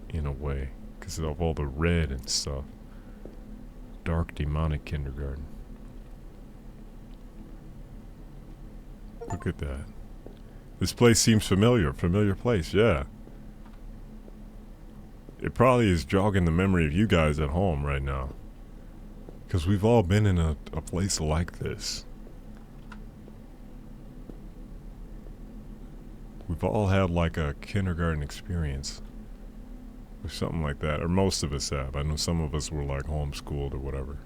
[SPEAKER 1] in a way because of all the red and stuff. Dark demonic kindergarten. Look at that. This place seems familiar. Familiar place, yeah. It probably is jogging the memory of you guys at home right now. Because we've all been in a place like this. We've all had like a kindergarten experience. Or something like that. Or most of us have. I know some of us were like homeschooled or whatever.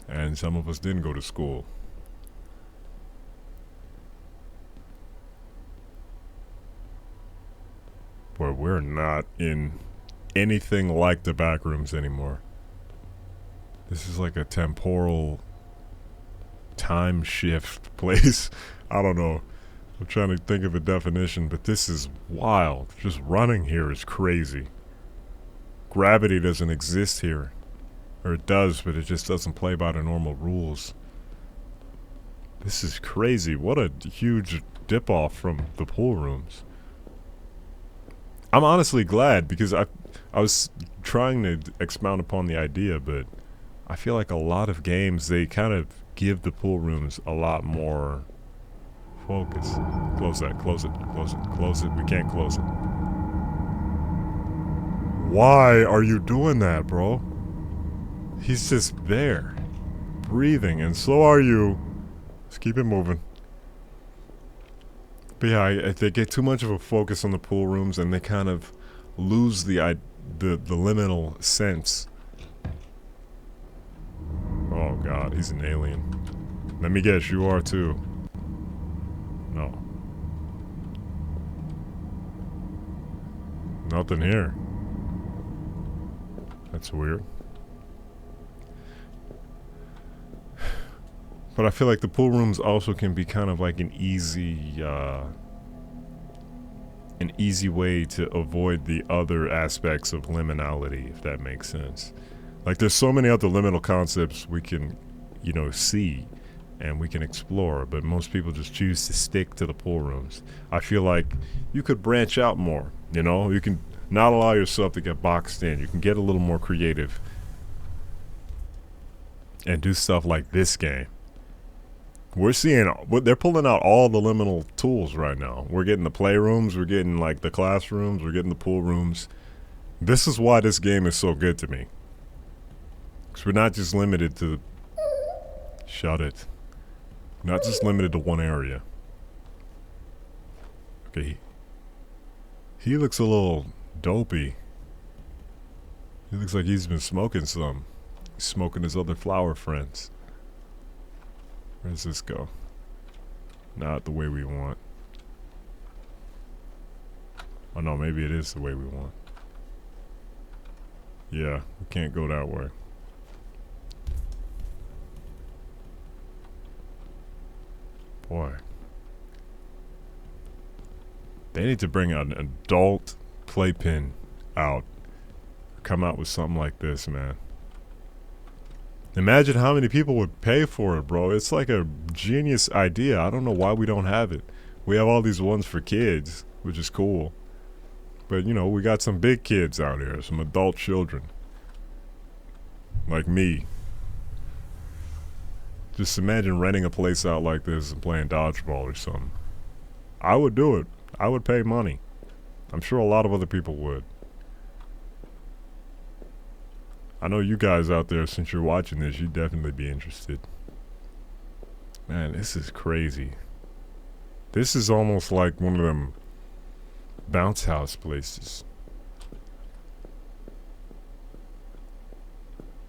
[SPEAKER 1] And some of us didn't go to school. Boy, we're not in anything like the back rooms anymore. This is like a temporal time shift place. I don't know. I'm trying to think of a definition, but this is wild. Just running here is crazy. Gravity doesn't exist here. Or it does, but it just doesn't play by the normal rules. This is crazy. What a huge dip off from the pool rooms. I'm honestly glad because I was trying to expound upon the idea, but I feel like a lot of games, they kind of give the pool rooms a lot more focus. Close that, close it, close it, close it. We can't close it. Why are you doing that, bro? He's just there, breathing, and so are you. Let's keep it moving. But yeah, they get too much of a focus on the pool rooms, and they kind of lose the liminal sense. Oh God, he's an alien. Let me guess, you are too. No. Nothing here. That's weird. But I feel like the pool rooms also can be kind of like an easy way to avoid the other aspects of liminality, if that makes sense. Like there's so many other liminal concepts we can, you know, see and we can explore, but most people just choose to stick to the pool rooms. I feel like you could branch out more, you know? You can not allow yourself to get boxed in. You can get a little more creative and do stuff like this game. We're seeing, they're pulling out all the liminal tools right now. We're getting the playrooms, we're getting like the classrooms, we're getting the pool rooms. This is why this game is so good to me. Because we're not just limited to, shut it. Not just limited to one area. Okay. He looks a little dopey. He looks like he's been smoking some. He's smoking his other flower friends. Where does this go? Not the way we want. Oh no, maybe it is the way we want. Yeah, we can't go that way. Boy. They need to bring an adult playpen out. Come out with something like this, man. Imagine how many people would pay for it, bro. It's like a genius idea. I don't know why we don't have it. We have all these ones for kids, which is cool. But, you know, we got some big kids out here, some adult children. Like me. Just imagine renting a place out like this and playing dodgeball or something. I would do it. I would pay money. I'm sure a lot of other people would. I know you guys out there, since you're watching this, you'd definitely be interested. Man, this is crazy. This is almost like one of them bounce house places.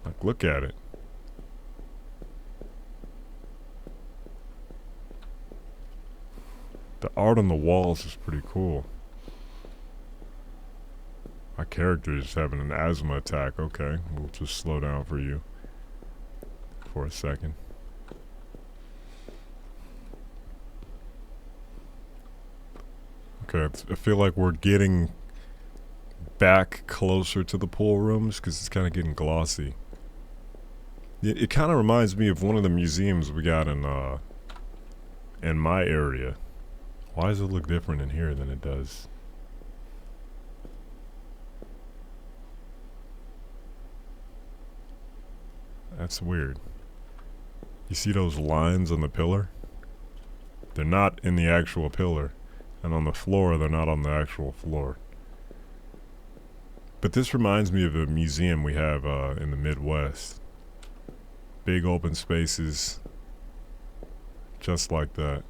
[SPEAKER 1] Like, look at it. The art on the walls is pretty cool. My character is having an asthma attack. Okay, we'll just slow down for you for a second. Okay, I feel like we're getting back closer to the pool rooms because it's kind of getting glossy. It kind of reminds me of one of the museums we got in my area. Why does it look different in here than it does That's weird. You see those lines on the pillar? They're not in the actual pillar. And on the floor, they're not on the actual floor. But this reminds me of a museum we have in the Midwest. Big open spaces. Just like that.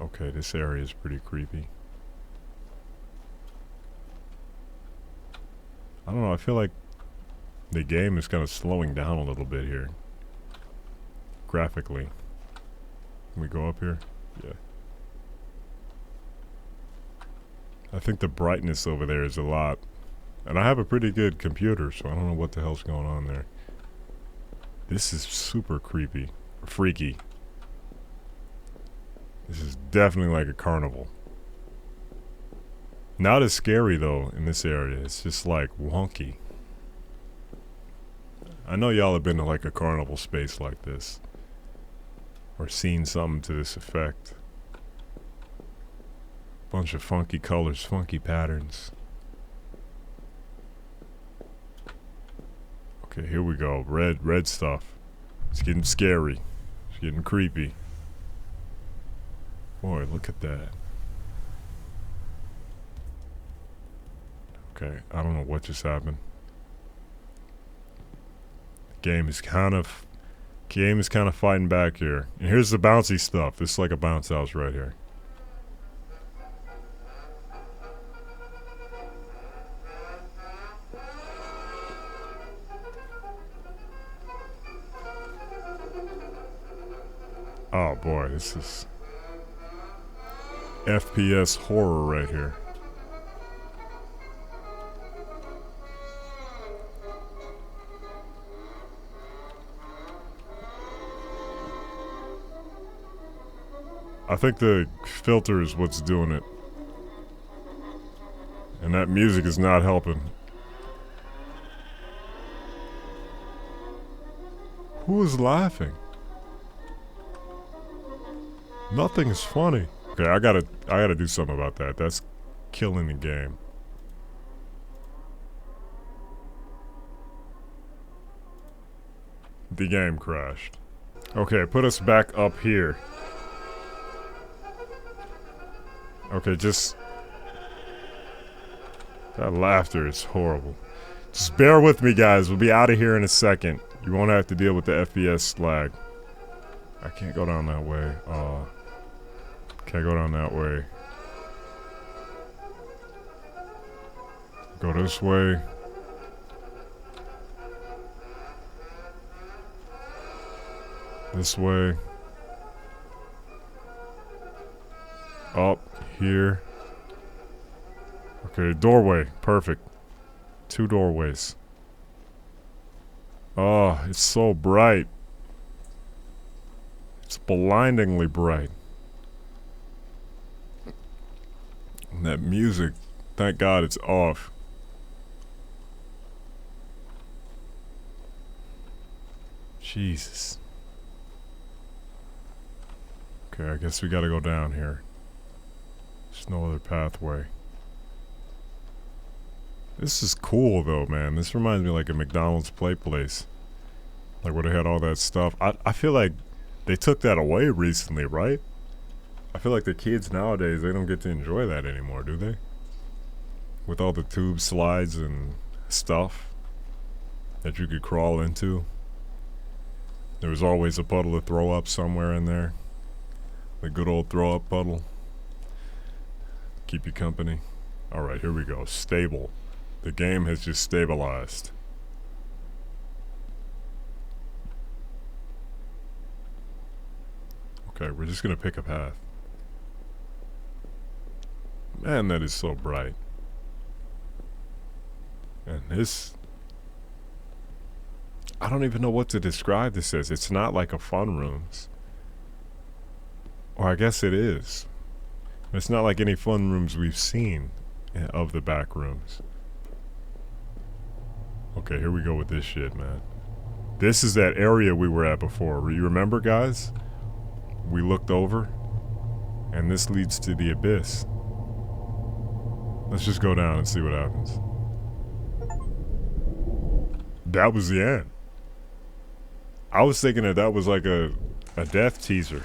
[SPEAKER 1] Okay, this area is pretty creepy. I don't know, I feel like the game is kind of slowing down a little bit here. Graphically. Can we go up here? Yeah. I think the brightness over there is a lot. And I have a pretty good computer, so I don't know what the hell's going on there. This is super creepy. Freaky. This is definitely like a carnival. Not as scary though in this area. It's just like wonky. I know y'all have been to like a carnival space like this. Or seen something to this effect. Bunch of funky colors, funky patterns. Okay, here we go. Red stuff. It's getting scary. It's getting creepy. Boy, look at that. Okay, I don't know what just happened. The game is kind of fighting back here. And here's the bouncy stuff. This is like a bounce house right here. Oh boy, this is FPS horror right here. I think the filter is what's doing it. And that music is not helping. Who is laughing? Nothing is funny. Okay, I gotta do something about that. That's killing the game. The game crashed. Okay, put us back up here. Okay, just... that laughter is horrible. Just bear with me, guys. We'll be out of here in a second. You won't have to deal with the FPS lag. I can't go down that way. Can't go down that way. Go this way. This way. Up here. Okay, doorway. Perfect. 2 doorways. Oh, it's so bright. It's blindingly bright. And that music, thank God it's off. Jesus. Okay, I guess we gotta go down here. There's no other pathway. This is cool though, man. This reminds me of like a McDonald's play place. Like where they had all that stuff. I feel like they took that away recently, right? I feel like the kids nowadays, they don't get to enjoy that anymore, do they? With all the tube slides and stuff that you could crawl into. There was always a puddle of throw up somewhere in there. The good old throw up puddle. Keep you company. Alright, here we go. Stable. The game has just stabilized. Okay, we're just gonna pick a path. Man, that is so bright. And this... I don't even know what to describe this as. It's not like a fun rooms. Or I guess it is. It's not like any fun rooms we've seen of the back rooms. Okay, here we go with this shit, man. This is that area we were at before. You remember, guys? We looked over. And this leads to the abyss. Let's just go down and see what happens. That was the end. I was thinking that was like a death teaser.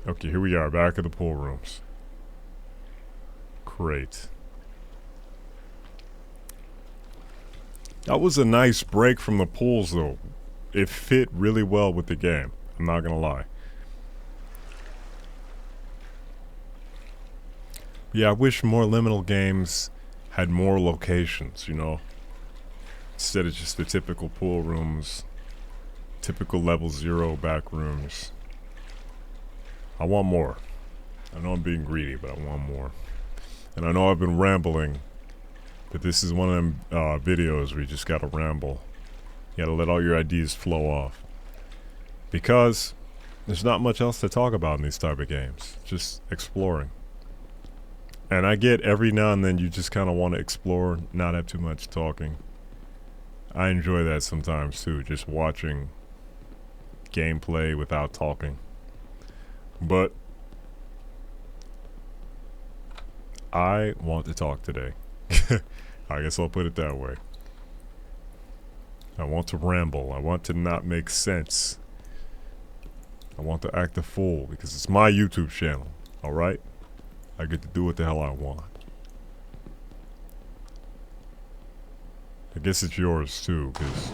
[SPEAKER 1] Okay, here we are, back at the pool rooms. Great. That was a nice break from the pools, though. It fit really well with the game. I'm not gonna lie. Yeah, I wish more Liminal games had more locations, you know? Instead of just the typical pool rooms, typical level 0 back rooms. I want more. I know I'm being greedy, but I want more. And I know I've been rambling, but this is one of them videos where you just gotta ramble. You gotta let all your ideas flow off. Because there's not much else to talk about in these type of games. Just exploring. And I get every now and then you just kind of want to explore, not have too much talking. I enjoy that sometimes too, just watching gameplay without talking. But I want to talk today. I guess I'll put it that way. I want to ramble. I want to not make sense. I want to act a fool because it's my YouTube channel, alright? I get to do what the hell I want. I guess it's yours too, because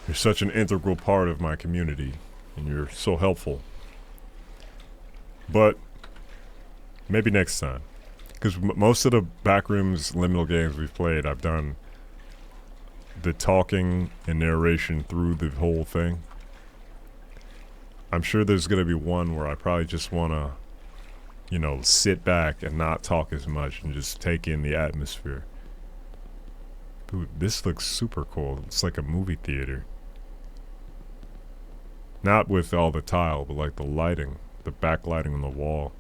[SPEAKER 1] you're such an integral part of my community, and you're so helpful. But maybe next time, because most of the backrooms Liminal games we've played, I've done the talking and narration through the whole thing. I'm sure there's gonna be one where I probably just wanna, you know, sit back and not talk as much and just take in the atmosphere. Dude, this looks super cool. It's like a movie theater. Not with all the tile, but like the lighting, the backlighting on the wall.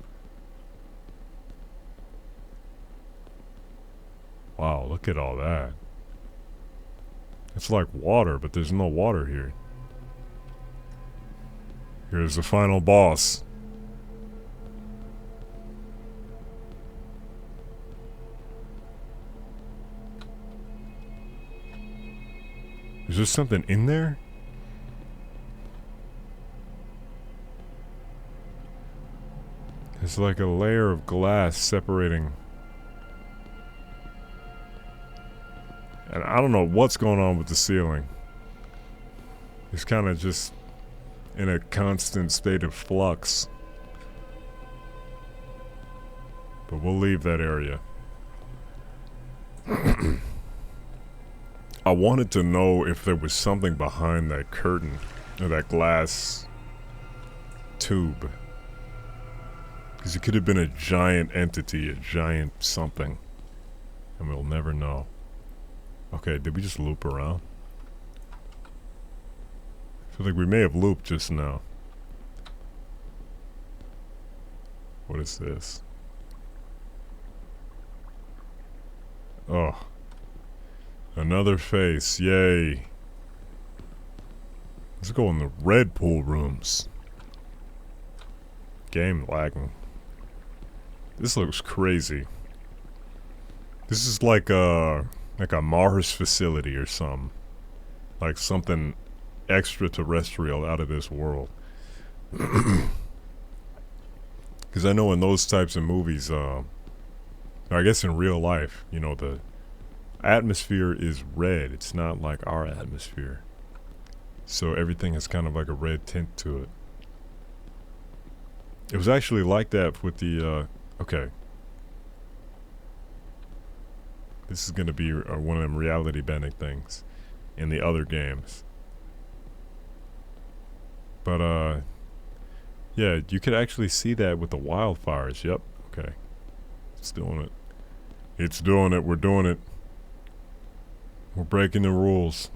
[SPEAKER 1] Wow, look at all that. It's like water, but there's no water here. Here's the final boss. Is there something in there? It's like a layer of glass separating. And I don't know what's going on with the ceiling. It's kind of just in a constant state of flux. But we'll leave that area. I wanted to know if there was something behind that curtain, or that glass tube. Because it could have been a giant entity, a giant something. And we'll never know. Okay, did we just loop around? I feel like we may have looped just now. What is this? Oh. Another face, yay. Let's go in the red pool rooms. Game lagging. This looks crazy. This is like a Mars facility or something. Like something extraterrestrial out of this world. Because I know in those types of movies, I guess in real life, you know, the atmosphere is red. It's not like our atmosphere. So everything has kind of like a red tint to it. It was actually like that with the, okay. This is going to be one of them reality bending things in the other games. But, yeah, you could actually see that with the wildfires. Yep, okay. It's doing it. It's doing it. We're doing it. We're breaking the rules.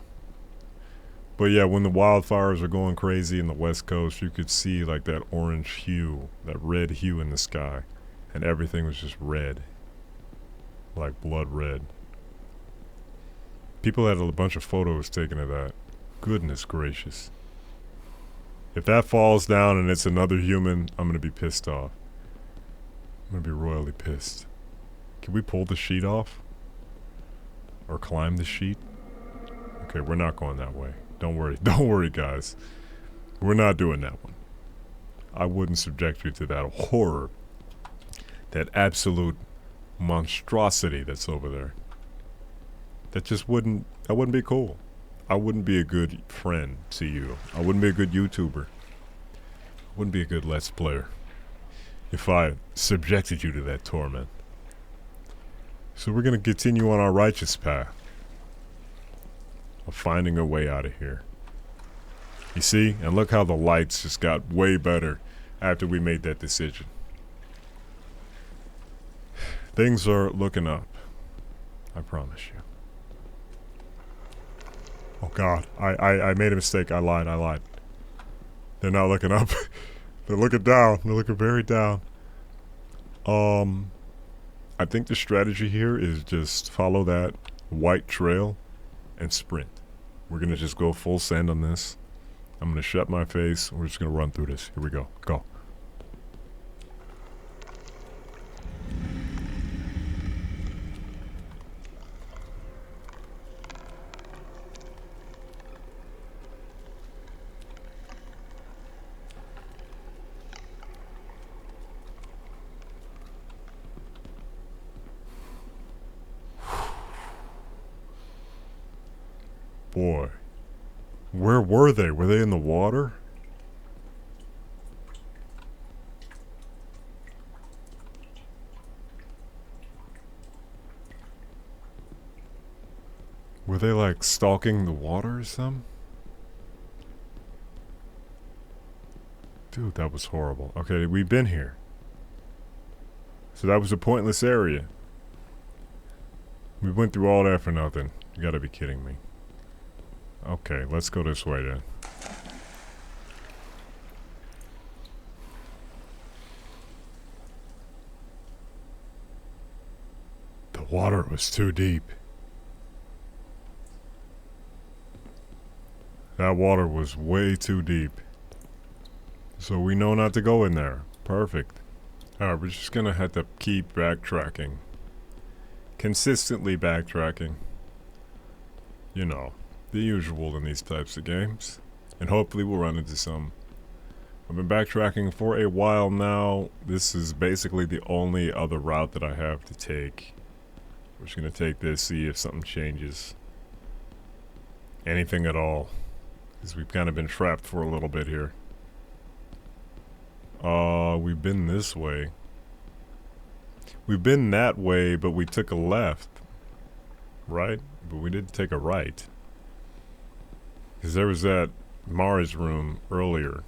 [SPEAKER 1] But yeah, when the wildfires are going crazy in the West Coast, you could see like that orange hue, that red hue in the sky. And everything was just red. Like blood red. People had a bunch of photos taken of that. Goodness gracious. If that falls down and it's another human, I'm gonna be pissed off. I'm gonna be royally pissed. Can we pull the sheet off? Or climb the sheet? Okay, we're not going that way. Don't worry. Don't worry, guys. We're not doing that one. I wouldn't subject you to that horror. That absolute monstrosity that's over there. That just wouldn't be cool. I wouldn't be a good friend to you. I wouldn't be a good YouTuber. I wouldn't be a good Let's Player if I subjected you to that torment. So we're going to continue on our righteous path of finding a way out of here. You see? And look how the lights just got way better after we made that decision. Things are looking up. I promise you. Oh God, I made a mistake. I lied. They're not looking up. They're looking down. They're looking very down. I think the strategy here is just follow that white trail and sprint. We're gonna just go full send on this. I'm gonna shut my face. We're just gonna run through this. Here we go. Go. Boy, where were they? Were they in the water? Were they like stalking the water or something? Dude, that was horrible. Okay, we've been here. So that was a pointless area. We went through all that for nothing. You gotta be kidding me. Okay, let's go this way then. The water was too deep. That water was way too deep. So we know not to go in there. Perfect. Alright, we're just gonna have to keep backtracking. Consistently backtracking. You know. The usual in these types of games. And hopefully we'll run into some. I've been backtracking for a while now. This is basically the only other route that I have to take. We're just going to take this, see if something changes. Anything at all. Because we've kind of been trapped for a little bit here. We've been this way. We've been that way, but we took a left. Right? But we didn't take a right. Because there was that Mars room earlier.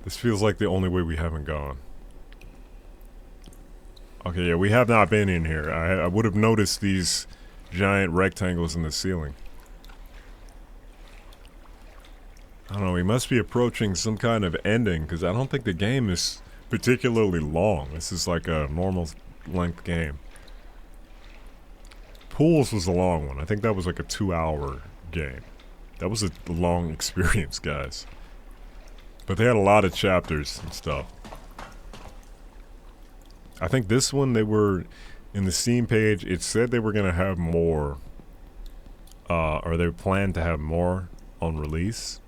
[SPEAKER 1] This feels like the only way we haven't gone. Okay, yeah, we have not been in here. I would have noticed these giant rectangles in the ceiling. I don't know, we must be approaching some kind of ending, because I don't think the game is particularly long. This is like a normal length game. Pools was a long one. I think that was like a 2-hour game. That was a long experience, guys. But they had a lot of chapters and stuff. I think this one, they were, in the Steam page, it said they were going to have more, or they planned to have more on release.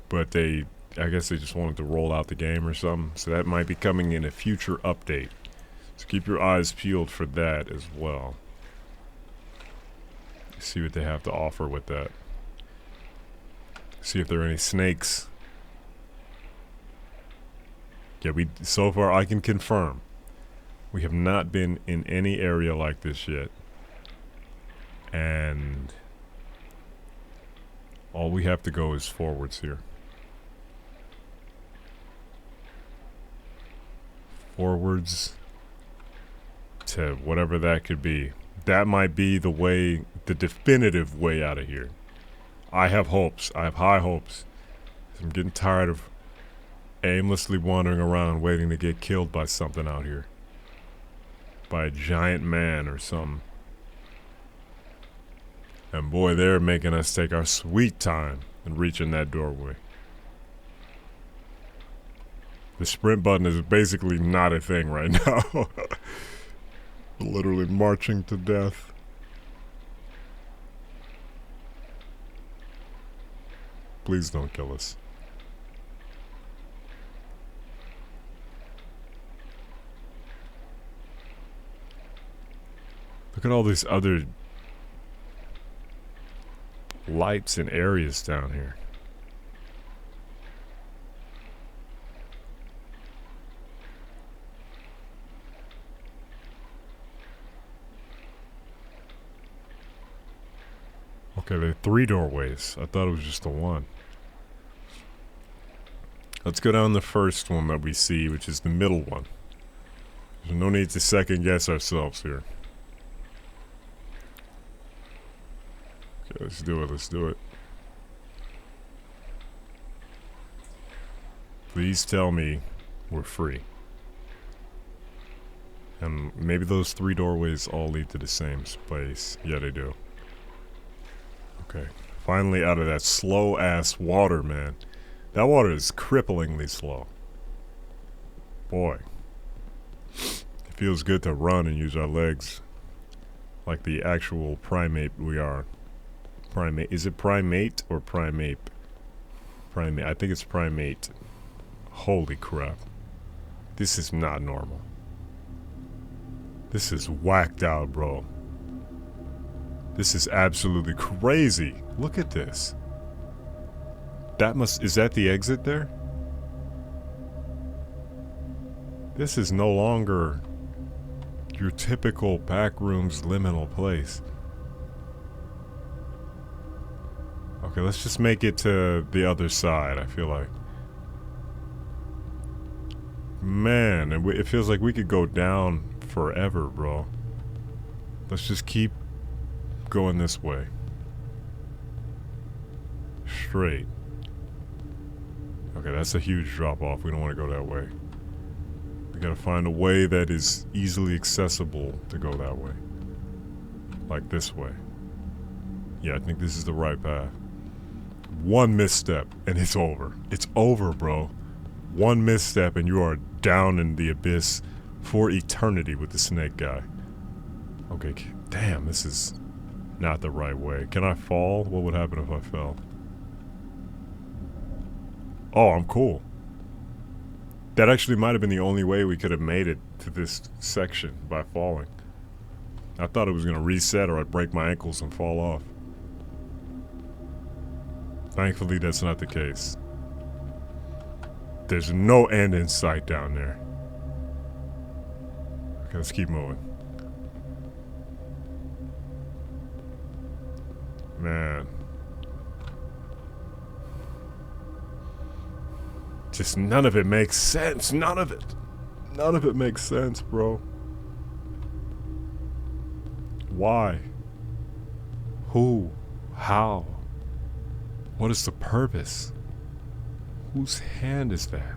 [SPEAKER 1] But I guess they just wanted to roll out the game or something. So that might be coming in a future update. So keep your eyes peeled for that as well. See what they have to offer with that. See if there are any snakes. Yeah, so far I can confirm we have not been in any area like this yet. And all we have to go is forwards here. Forwards to whatever that could be. That might be the way, the definitive way out of here. I have hopes. I have high hopes. I'm getting tired of aimlessly wandering around waiting to get killed by something out here. By a giant man or something. And boy, they're making us take our sweet time in reaching that doorway. The sprint button is basically not a thing right now. Literally marching to death. Please don't kill us. Look at all these other lights and areas down here. Okay, there are 3 doorways. I thought it was just the one. Let's go down the first one that we see, which is the middle one. There's no need to second guess ourselves here. Okay, let's do it, let's do it. Please tell me we're free. And maybe those 3 doorways all lead to the same place. Yeah, they do. Okay, finally out of that slow-ass water, man. That water is cripplingly slow. Boy. It feels good to run and use our legs like the actual primate we are. Primate. Is it primate or primate? Primate. I think it's primate. Holy crap. This is not normal. This is whacked out, bro. This is absolutely crazy. Look at this. Is that the exit there? This is no longer your typical backrooms liminal place. Okay, let's just make it to the other side, I feel like. Man, it feels like we could go down forever, bro. Let's just keep going this way. Straight. Okay, that's a huge drop off. We don't want to go that way. We gotta find a way that is easily accessible to go that way. Like this way. Yeah, I think this is the right path. One misstep and it's over. It's over, bro. One misstep and you are down in the abyss for eternity with the snake guy. Okay, damn, this is not the right way. Can I fall? What would happen if I fell? Oh, I'm cool. That actually might have been the only way we could have made it to this section, by falling. I thought it was going to reset or I'd break my ankles and fall off. Thankfully, that's not the case. There's no end in sight down there. Okay, let's keep moving. Man. Just none of it makes sense. None of it. None of it makes sense, bro. Why? Who? How? What is the purpose? Whose hand is that?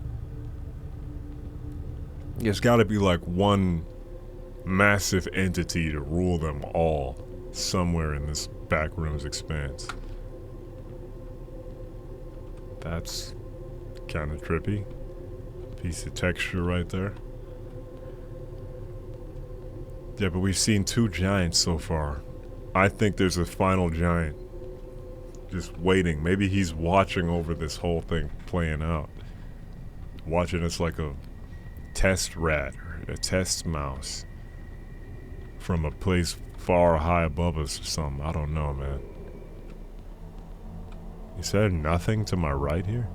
[SPEAKER 1] There's gotta be like one massive entity to rule them all somewhere in this backrooms expanse. That's kind of trippy. Piece of texture right there. Yeah, but we've seen 2 giants so far. I think there's a final giant just waiting. Maybe he's watching over this whole thing playing out. Watching us like a test rat or a test mouse from a place far high above us or something. I don't know, man. Is there nothing to my right here?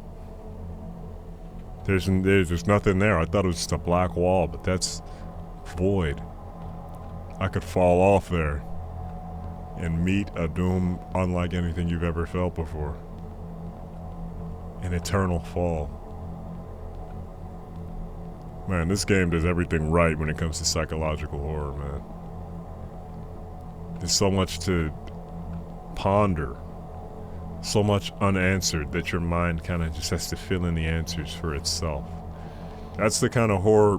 [SPEAKER 1] There's nothing there. I thought it was just a black wall, but that's void. I could fall off there and meet a doom unlike anything you've ever felt before. An eternal fall. Man, this game does everything right when it comes to psychological horror, man. There's so much to ponder. So much unanswered that your mind kind of just has to fill in the answers for itself. That's the kind of horror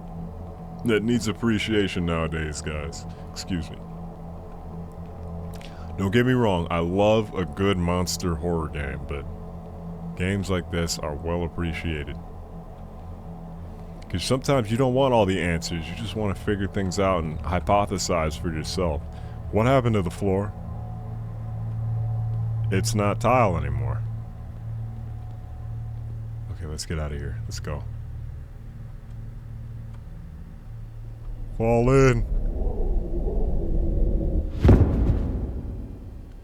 [SPEAKER 1] that needs appreciation nowadays, guys. Excuse me. Don't get me wrong, I love a good monster horror game, but games like this are well appreciated. Because sometimes you don't want all the answers, you just want to figure things out and hypothesize for yourself. What happened to the floor? It's not tile anymore. Okay, let's get out of here. Let's go. Fall in.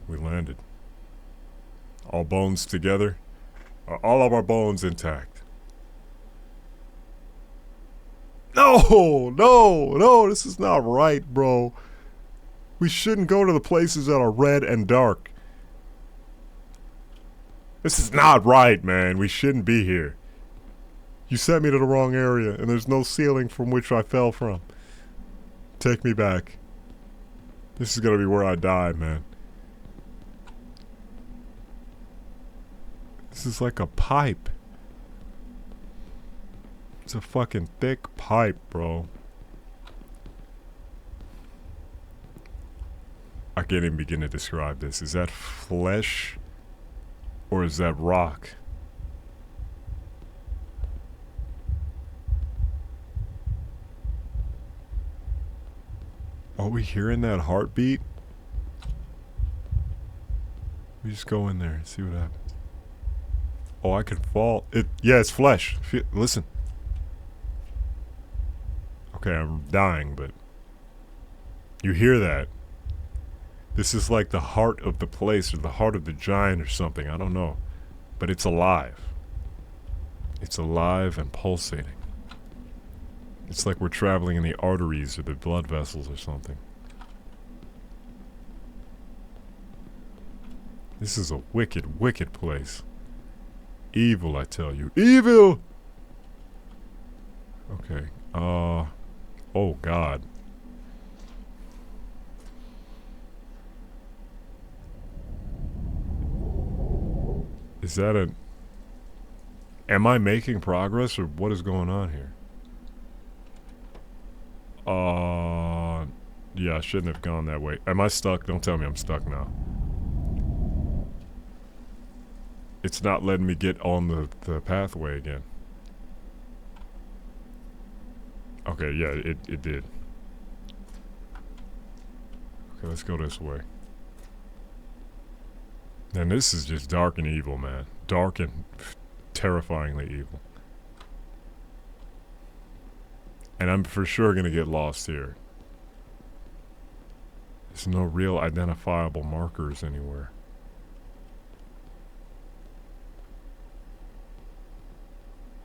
[SPEAKER 1] We landed. All bones together. All of our bones intact. No, no, no, this is not right, bro. We shouldn't go to the places that are red and dark. This is not right, man. We shouldn't be here. You sent me to the wrong area, and there's no ceiling from which I fell from. Take me back. This is gonna be where I die, man. This is like a pipe. It's a fucking thick pipe, bro. I can't even begin to describe this. Is that flesh? Or is that rock? Are we hearing that heartbeat? We just go in there and see what happens. Oh, I could fall. Yeah, it's flesh. Listen. Okay, I'm dying, but you hear that? This is like the heart of the place, or the heart of the giant, or something. I don't know, but it's alive. It's alive and pulsating. It's like we're traveling in the arteries or the blood vessels or something. This is a wicked, wicked place. Evil, I tell you. Evil! Okay. Oh, God. Is that a... Am I making progress, or what is going on here? Yeah, I shouldn't have gone that way. Am I stuck? Don't tell me I'm stuck now. It's not letting me get on the pathway again. Okay, yeah, it did. Okay, let's go this way. And this is just dark and evil, man. Dark and terrifyingly evil. And I'm for sure gonna get lost here. There's no real identifiable markers anywhere.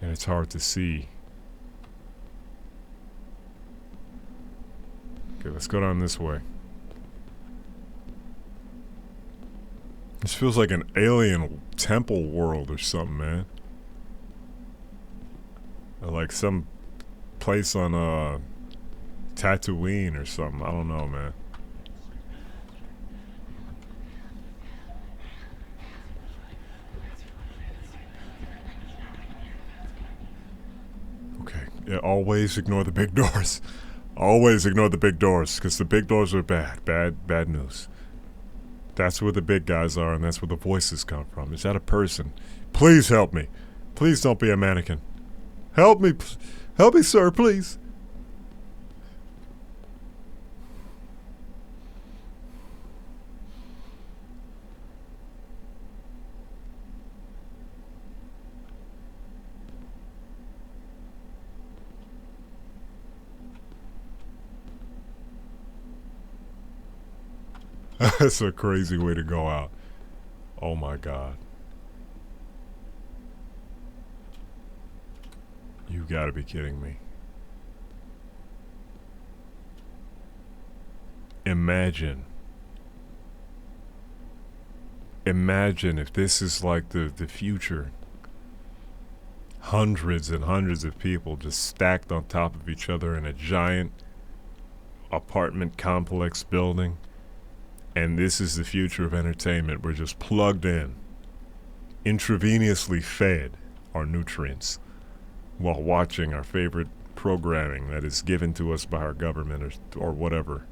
[SPEAKER 1] And it's hard to see. Okay, let's go down this way. This feels like an alien temple world or something, man. Or like some place on Tatooine or something. I don't know, man. Okay, yeah, always ignore the big doors. Always ignore the big doors, because the big doors are bad. Bad news. That's where the big guys are, and that's where the voices come from. Is that a person? Please help me. Please don't be a mannequin. Help me. Help me, sir, please. That's a crazy way to go out. Oh my God. You gotta be kidding me. Imagine if this is like the future. Hundreds and hundreds of people just stacked on top of each other in a giant apartment complex building. And this is the future of entertainment. We're just plugged in, intravenously fed our nutrients while watching our favorite programming that is given to us by our government or whatever.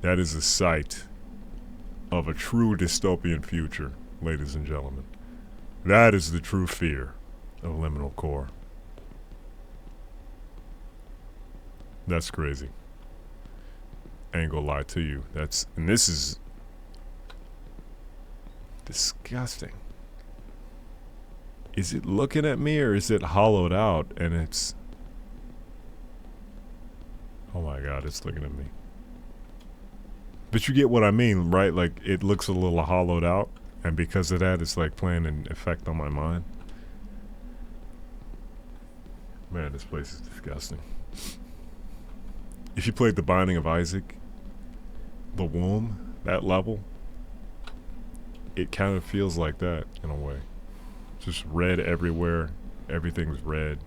[SPEAKER 1] That is a sight of a true dystopian future, ladies and gentlemen. That is the true fear of Liminal Core. That's crazy. I ain't gonna lie to you. And this is disgusting. Is it looking at me or is it hollowed out and it's... Oh my god, it's looking at me. But you get what I mean, right? Like, it looks a little hollowed out, and because of that, it's like playing an effect on my mind. Man, this place is disgusting. If you played The Binding of Isaac, the womb, that level, it kind of feels like that in a way. Just red everywhere. Everything's red.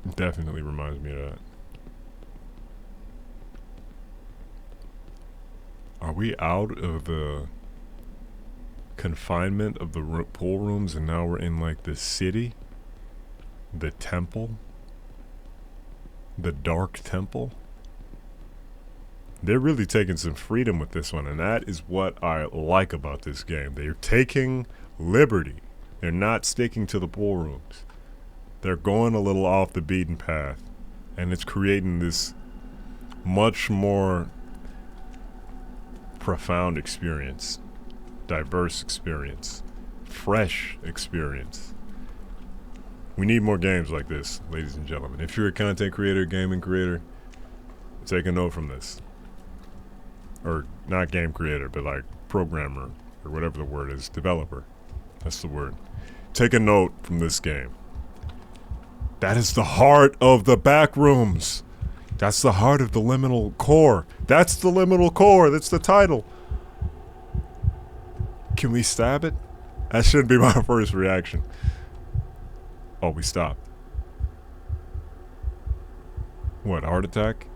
[SPEAKER 1] It definitely reminds me of that. Are we out of the confinement of the pool rooms and now we're in like the city? The temple? The dark temple? They're really taking some freedom with this one, and that is what I like about this game. They're taking liberty. They're not sticking to the pool rooms. They're going a little off the beaten path, and it's creating this much more profound experience, diverse experience, fresh experience. We need more games like this, ladies and gentlemen. If you're a content creator, gaming creator, take a note from this. Or not game creator, but like programmer, or whatever the word is, developer. That's the word. Take a note from this game. That is the heart of the back rooms. That's the heart of the Liminal Core. That's the Liminal Core. That's the title. Can we stab it? That should be my first reaction. Oh, we stopped. What, heart attack?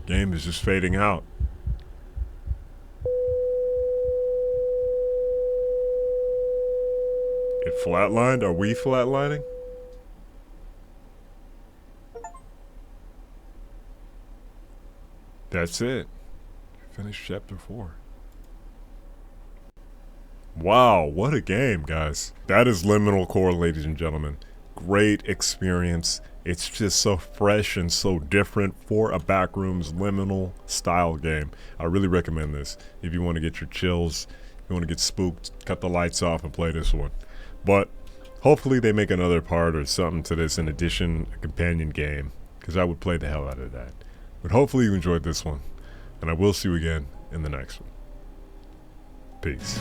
[SPEAKER 1] Game is just fading out. It flatlined? Are we flatlining? That's it. Finished chapter 4. Wow, what a game, guys. That is Liminal Core, ladies and gentlemen. Great experience. It's just so fresh and so different for a backrooms liminal style game. I really recommend this if you want to get your chills, if you want to get spooked, cut the lights off and play this one. But hopefully they make another part or something to this in addition, a companion game, because I would play the hell out of that. But hopefully you enjoyed this one, and I will see you again in the next one. Peace.